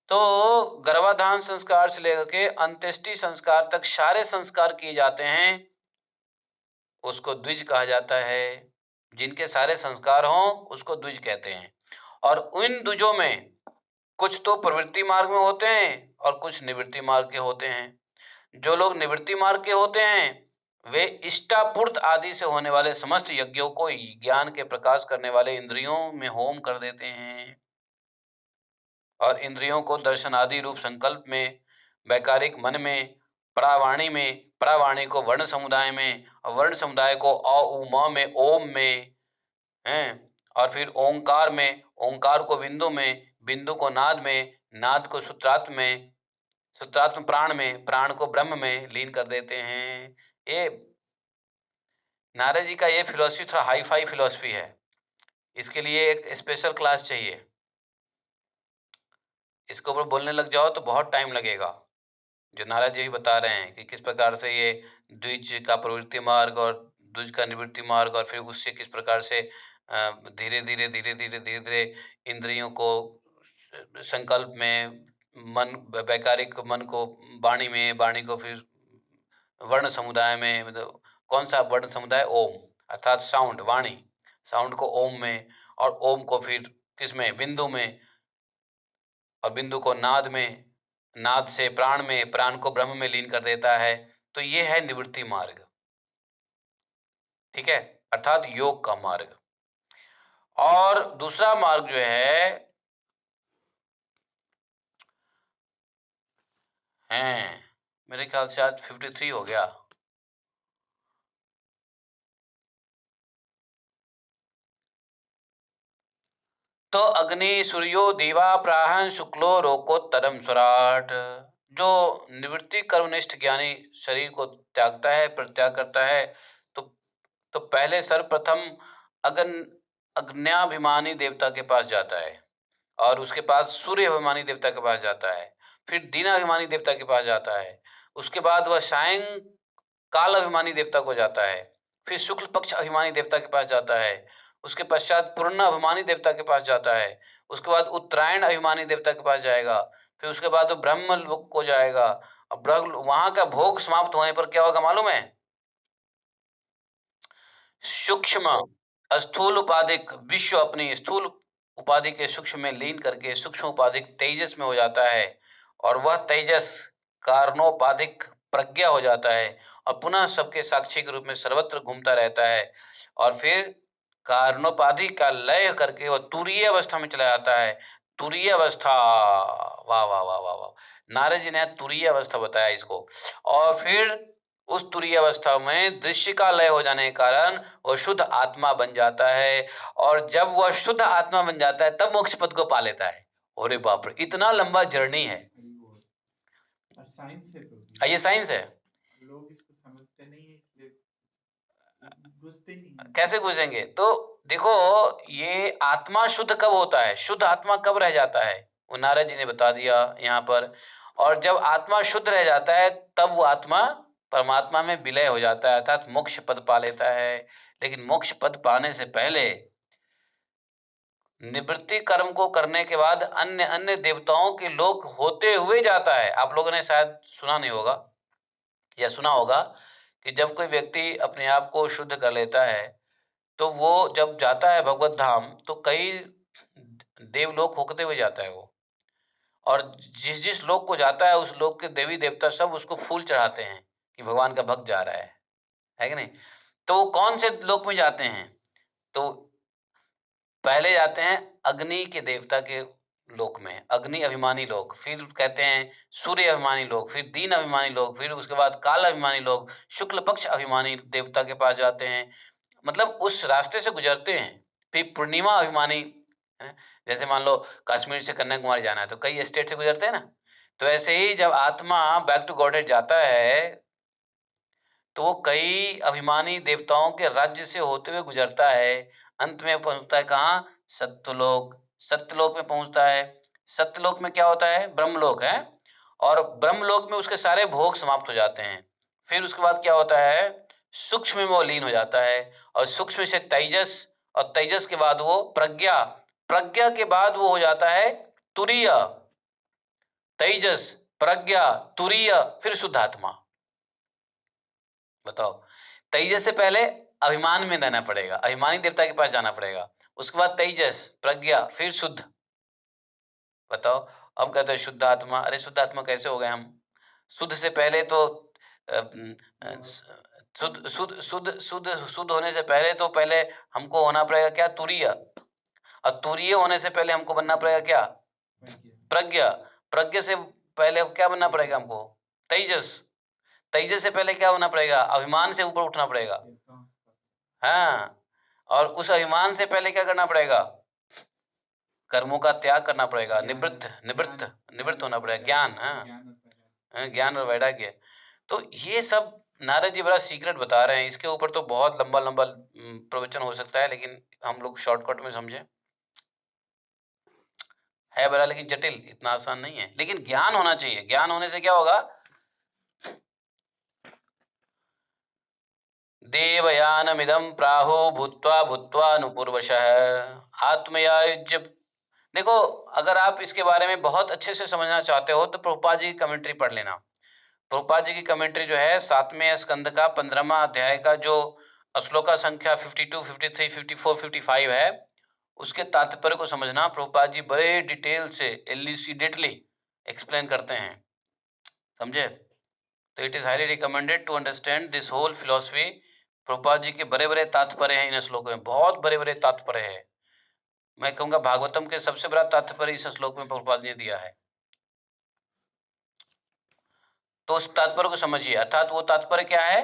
तो गर्भाधान संस्कार से लेकर के अंत्येष्टि संस्कार तक सारे संस्कार किए जाते हैं, उसको द्विज कहा जाता है। जिनके सारे संस्कार हों उसको द्विज कहते हैं। और उन द्विजों में कुछ तो प्रवृत्ति मार्ग में होते हैं और कुछ निवृत्ति मार्ग के होते हैं। जो लोग निवृत्ति मार्ग के होते हैं वे इष्टापूर्त आदि से होने वाले समस्त यज्ञों को ज्ञान के प्रकाश करने वाले इंद्रियों में होम कर देते हैं, और इंद्रियों को दर्शन आदि रूप संकल्प में, वैकारिक मन में, परावाणी में, परावाणी को वर्ण समुदाय में, और वर्ण समुदाय को अ उ म में, ओम में हैं, और फिर ओंकार में, ओंकार को बिंदु में, बिंदु को नाद में, नाद को सूत्रात्म में, सूत्रात्म प्राण में, प्राण को ब्रह्म में लीन कर देते हैं। ये नारद जी का ये फिलॉसफी थोड़ा हाई फाई फिलॉसफी है। इसके लिए एक स्पेशल क्लास चाहिए। इसके ऊपर बोलने लग जाओ तो बहुत टाइम लगेगा। जो नारद जी भी बता रहे हैं कि किस प्रकार से ये द्विज का प्रवृत्ति मार्ग और द्विज का निवृत्ति मार्ग, और फिर उससे किस प्रकार से धीरे धीरे इंद्रियों को संकल्प में, मन वैकारिक मन को वाणी में, वाणी को फिर वर्ण समुदाय में, मतलब कौन सा वर्ण समुदाय? ओम, अर्थात साउंड, वाणी, साउंड को ओम में, और ओम को फिर किसमें? बिंदु में, और बिंदु को नाद में, नाद से प्राण में, प्राण को ब्रह्म में लीन कर देता है। तो ये है निवृत्ति मार्ग, ठीक है, अर्थात योग का मार्ग। और दूसरा मार्ग जो है मेरे ख्याल से आज 53 हो गया। तो अग्नि सूर्यो देवा प्राहन शुक्लो रोकोत्तरम स्वराट। जो निवृत्ति कर्मनिष्ठ ज्ञानी शरीर को त्यागता है, परित्याग करता है, तो पहले सर्वप्रथम अग्न्याभिमानी देवता के पास जाता है, और उसके पास सूर्य अभिमानी देवता के पास जाता है, फिर दीनाभिमानी देवता के पास जाता है, उसके बाद वह सायं काल अभिमानी देवता को जाता है, फिर शुक्ल पक्ष अभिमानी देवता के पास जाता है, उसके पश्चात पूर्ण अभिमानी देवता के पास जाता है, उसके बाद उत्तरायण अभिमानी देवता के पास जाएगा, फिर उसके बाद वो ब्रह्म लोक को जाएगा। अब ब्रह्म वहां का भोग समाप्त होने पर क्या होगा मालूम है? सूक्ष्म स्थूल उपाधिक विश्व अपनी स्थूल उपाधि के सूक्ष्म में लीन करके सूक्ष्म उपाधिक तेजस में हो जाता है, और वह तेजस कारणोपाधिक प्रज्ञा हो जाता है, और पुनः सबके साक्षी के रूप में सर्वत्र घूमता रहता है, और फिर कारणोपाधि का लय करके वह तुरीय अवस्था में चला जाता है। तुरीय अवस्था, वाह वाह वाह वाह वाह, नारद जी ने तुरीय अवस्था बताया इसको। और फिर उस तुरीय अवस्था में दृश्य का लय हो जाने के कारण वह शुद्ध आत्मा बन जाता है, और जब वह शुद्ध आत्मा बन जाता है तब मोक्ष पद को पा लेता है। अरे बाप रे, इतना लंबा जर्नी है। साइंस है तो ये साइंस है, लोग इसको समझते नहीं है, इसलिए घुसते नहीं है। कैसे घुसेंगे? तो देखो, ये आत्मा शुद्ध कब होता है, शुद्ध आत्मा कब रह जाता है, वो नारद जी ने बता दिया यहाँ पर। और जब आत्मा शुद्ध रह जाता है तब वो आत्मा परमात्मा में विलय हो जाता है, अर्थात मोक्ष पद पा लेता है। लेकिन मोक्ष पद पाने से पहले निवृत्ति कर्म को करने के बाद अन्य अन्य देवताओं के लोक होते हुए जाता है। आप लोगों ने शायद सुना नहीं होगा, या सुना होगा कि जब कोई व्यक्ति अपने आप को शुद्ध कर लेता है तो वो जब जाता है भगवत धाम तो कई देवलोक होते हुए जाता है वो, और जिस जिस लोक को जाता है उस लोक के देवी देवता सब उसको फूल चढ़ाते हैं कि भगवान का भक्त जा रहा है कि नहीं? तो वो कौन से लोक में जाते हैं? तो पहले जाते हैं अग्नि के देवता के लोक में, अग्नि अभिमानी लोक, फिर कहते हैं सूर्य अभिमानी लोक, फिर दीन अभिमानी लोक, फिर उसके बाद काल अभिमानी लोक, शुक्ल पक्ष अभिमानी देवता के पास जाते हैं, मतलब उस रास्ते से गुजरते हैं। फिर पूर्णिमा अभिमानी है, जैसे मान लो कश्मीर से कन्याकुमारी जाना है तो कई स्टेट से गुजरते हैं ना, तो ऐसे ही जब आत्मा बैक टू गॉडेड जाता है तो वो कई अभिमानी देवताओं के राज्य से होते हुए गुजरता है, अंत में पहुंचता है कहाँ? सत्यलोक। सत्यलोक में पहुंचता है। सत्यलोक में क्या होता है? ब्रह्मलोक है, और ब्रह्मलोक में उसके सारे भोग समाप्त हो जाते हैं। फिर उसके बाद क्या होता है? सूक्ष्म में वो लीन हो जाता है, और सूक्ष्म से तेजस, और तेजस के बाद वो प्रज्ञा, प्रज्ञा के बाद वो हो जाता है तुरीय, तेजस, प्रज्ञा, तुरीय, फिर शुद्धात्मा। बताओ, तेजस से पहले अभिमान में रहना पड़ेगा, अभिमानी देवता के पास जाना पड़ेगा, उसके बाद तेजस, प्रज्ञा, फिर शुद्ध। बताओ, हम कहते हैं शुद्ध आत्मा, अरे शुद्ध आत्मा कैसे हो गए हम? शुद्ध से पहले तो शुद्ध शुद्ध शुद्ध शुद्ध शुद्ध होने से पहले तो पहले हमको होना पड़ेगा क्या? तुरीय। और तुरीय होने से पहले हमको बनना पड़ेगा क्या? प्रज्ञा। प्रज्ञा से पहले क्या बनना पड़ेगा हमको? तेजस। तेजस से पहले क्या होना पड़ेगा? अभिमान से ऊपर उठना पड़ेगा। हाँ, और उस अभिमान से पहले क्या करना पड़ेगा? कर्मों का त्याग करना पड़ेगा, निवृत्त निवृत्त निवृत्त होना पड़ेगा, ज्ञान। हाँ, ज्ञान और वैराग्य। तो ये सब नारद जी बड़ा सीक्रेट बता रहे हैं, इसके ऊपर तो बहुत लंबा लंबा प्रवचन हो सकता है, लेकिन हम लोग शॉर्टकट में समझे। है बड़ा लेकिन जटिल, इतना आसान नहीं है, लेकिन ज्ञान होना चाहिए। ज्ञान होने से क्या होगा? देवयानमिदं प्राहो भूत्वा भूत्वा नुपूर्वशः आत्मयायुज्य देखो, अगर आप इसके बारे में बहुत अच्छे से समझना चाहते हो तो प्रभुपाद जी की कमेंट्री पढ़ लेना। प्रभुपाद जी की कमेंट्री जो है 7वें स्कंद का 15वां अध्याय का जो श्लोका संख्या 52, 53, 54, 55 है, उसके तात्पर्य को समझना। प्रभुपाद जी बड़े डिटेल से एलिसिडेटली एक्सप्लेन करते हैं, समझे? तो it is highly recommended to understand this whole philosophy. Prabhupada ji के बड़े बड़े तात्पर्य हैं इन श्लोकों में, बहुत बड़े बड़े तात्पर्य है। मैं कहूंगा भागवतम के सबसे बड़ा तात्पर्य इस श्लोक में प्रभुपाद ने दिया है। तो उस तात्पर्य को समझिए, अर्थात वो तात्पर्य क्या है?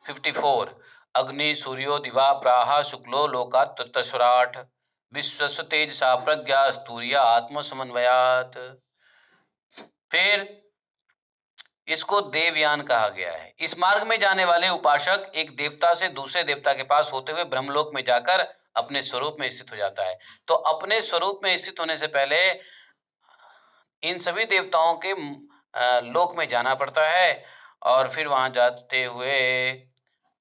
54 अग्नि सूर्यो दिवा प्राहा शुक्लो लोकात् तत्सराट विश्वस्व तेजसा प्रज्ञा स्तूर्या आत्म समन्वयात। फिर इसको देवयान कहा गया है। इस मार्ग में जाने वाले उपासक एक देवता से दूसरे देवता के पास होते हुए ब्रह्मलोक में जाकर अपने स्वरूप में स्थित हो जाता है। तो अपने स्वरूप में स्थित होने से पहले इन सभी देवताओं के लोक में जाना पड़ता है, और फिर वहां जाते हुए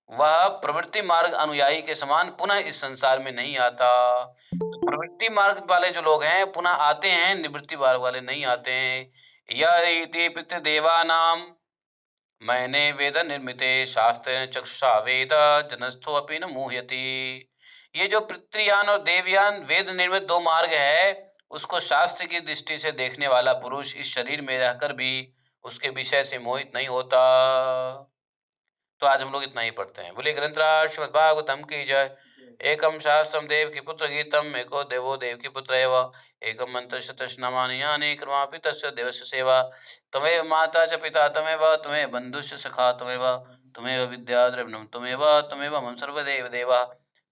वह प्रवृत्ति मार्ग अनुयायी के समान पुनः इस संसार में नहीं आता। तो प्रवृत्ति मार्ग वाले जो लोग हैं पुनः आते हैं, निवृत्ति मार्ग वाले नहीं आते हैं। यह इति पितृदेवानाम मैंने वेद निर्मिते शास्त्र चक्षुषा वेद जनस्थो अपि न मुह्यति। ये जो पितृयान और देवयान वेद निर्मित दो मार्ग है, उसको शास्त्र की दृष्टि से देखने वाला पुरुष इस शरीर में रहकर भी उसके विषय से मोहित नहीं होता। तो आज हम लोग इतना ही पढ़ते हैं। बोले ग्रंथराज श्रीमद् भागवतम की जय। एकम शास्त्रम देव की पुत्र गीतम एको देवो देव की पुत्र एव एकम मंत्र शतनामानि यानि कर्मापि तस्य देवस्य सेवा। तमेव माता च पिता तमेव तमेव बंधुश्च सखा तमेव तमेव विद्या द्रविणं तमेव मम सर्वदेव देवा।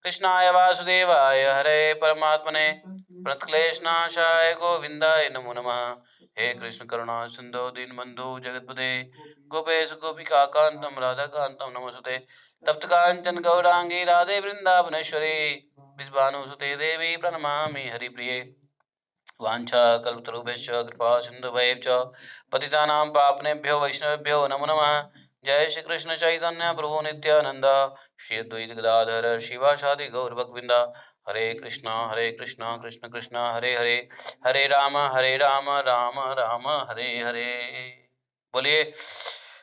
कृष्णाय वासुदेवाय हरे परमात्मने प्रणतक्लेशनाशाय गोविंदाय नमो नमः। हे कृष्ण करुणा सिंधु दीनबंधु जगतपते गोपेश गोपिका कांतम राधा कांतम नमोस्तुते। तप्त कांचन गौरांगी राधे वृंदावनेश्वरी विश्वानुसुते देवी प्रणमामि हरिप्रिये। वाञ्छा कल्पतरुभ्यश्च कृपा सिन्धुभैश्च पतितानां पावनेभ्यो वैष्णवेभ्यो नमो नमः। जय श्री कृष्ण चैतन्य प्रभु नित्यानंद श्री अद्वैत गदाधर शिवासादि गौरभक्तवृंद। हरे कृष्णा कृष्ण कृष्ण हरे हरे हरे राम राम राम हरे हरे। बोलिए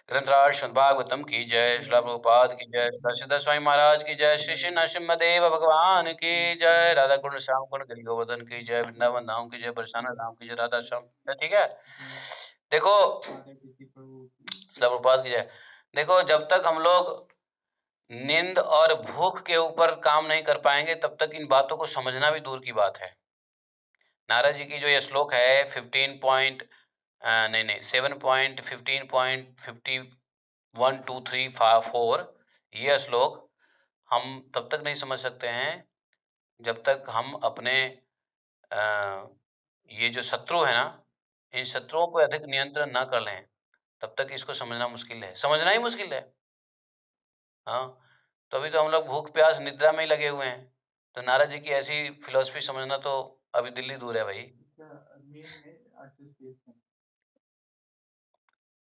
ग्रंथराज श्रीमद् भागवतम की जय। श्रील प्रभुपाद की जय। श्रील स्वामी महाराज की जय। श्री श्री नरसिम्हदेव भगवान की जय। राधा कुंड श्याम कुंड गिरि गोवर्धन की जय। वृंदावन धाम की जय। बरसाना धाम की जय। राधा श्याम। ठीक है, देखो श्रील प्रभुपाद की जय। देखो, जब तक हम लोग नींद और भूख के ऊपर काम नहीं कर पाएंगे तब तक इन बातों को समझना भी दूर की बात है। नारद जी की जो ये श्लोक है 7.1, ये श्लोक हम तब तक नहीं समझ सकते हैं जब तक हम अपने ये जो शत्रु है ना, इन शत्रुओं पर अधिक नियंत्रण ना कर लें, तब तक इसको समझना मुश्किल है, समझना ही मुश्किल है। हाँ, तो अभी तो हम लोग भूख प्यास निद्रा में ही लगे हुए हैं, तो नारद जी की ऐसी फिलॉसफी समझना तो अभी दिल्ली दूर है भाई।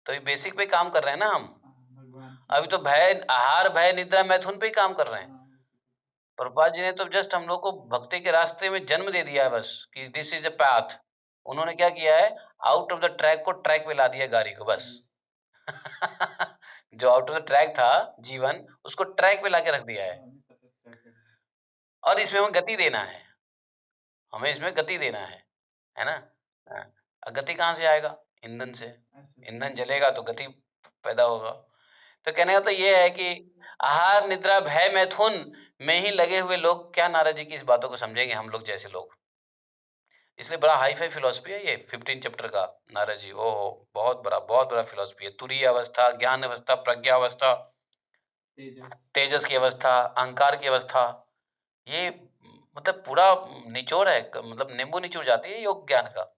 तो ये बेसिक पे काम कर रहे हैं ना हम। अभी तो भय आहार भय निद्रा मैथुन पे ही काम कर रहे हैं। प्रभुपाद जी ने तो जस्ट हम लोग को भक्ति के रास्ते में जन्म दे दिया है बस, कि दिस इज अ पाथ। उन्होंने क्या किया है, आउट ऑफ द ट्रैक को ट्रैक पे ला दिया गाड़ी को बस। जो आउट ऑफ द ट्रैक था जीवन, उसको ट्रैक पे लाके रख दिया है, और इसमें हमें गति देना है, हमें इसमें गति देना है ना। हाँ, गति कहाँ से आएगा? ईंधन से। ईंधन जलेगा तो गति पैदा होगा। तो कहने का तो ये है कि आहार निद्रा भय मैथुन में ही लगे हुए लोग क्या नारद जी की इस बातों को समझेंगे, हम लोग जैसे लोग। इसलिए बड़ा हाई फाई फिलोसफी है ये 15 चैप्टर का नारद जी। ओहो, बहुत बड़ा फिलोसफी है। तुरीय अवस्था, ज्ञान अवस्था, प्रज्ञा अवस्था, तेजस की अवस्था, अहंकार की अवस्था, ये मतलब पूरा निचोड़ है, मतलब नींबू निचोड़ जाती है योग ज्ञान का।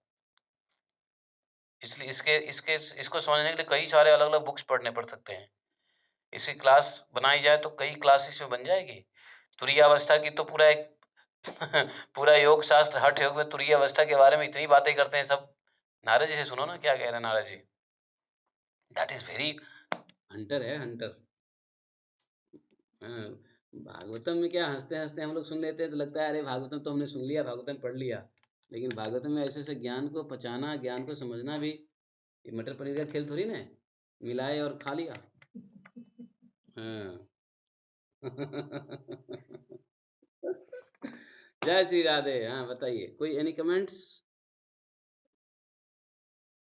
इसलिए इसके इसके इसको समझने के लिए कई सारे अलग अलग बुक्स पढ़ने पड़ सकते हैं। इसकी क्लास बनाई जाए तो कई क्लासेस में बन जाएगी। तुरीय अवस्था की तो पूरा एक पूरा योग शास्त्र हठ योग में तुरीय अवस्था के बारे में इतनी बातें करते हैं सब। नारद जी से सुनो ना क्या कह रहे हैं Narad ji. That is very Hunter है, हंटर। भागवतम में क्या हंसते हंसते हम लोग सुन लेते हैं तो लगता है अरे भागवतम तो हमने सुन लिया, भागवतम पढ़ लिया। लेकिन भागवत में ऐसे ऐसे ज्ञान को पचाना, ज्ञान को समझना भी ये मटर पनीर का खेल थोड़ी ना है, मिलाए और खा लिया। हाँ। जय श्री राधे। हाँ बताइए, कोई एनी कमेंट्स?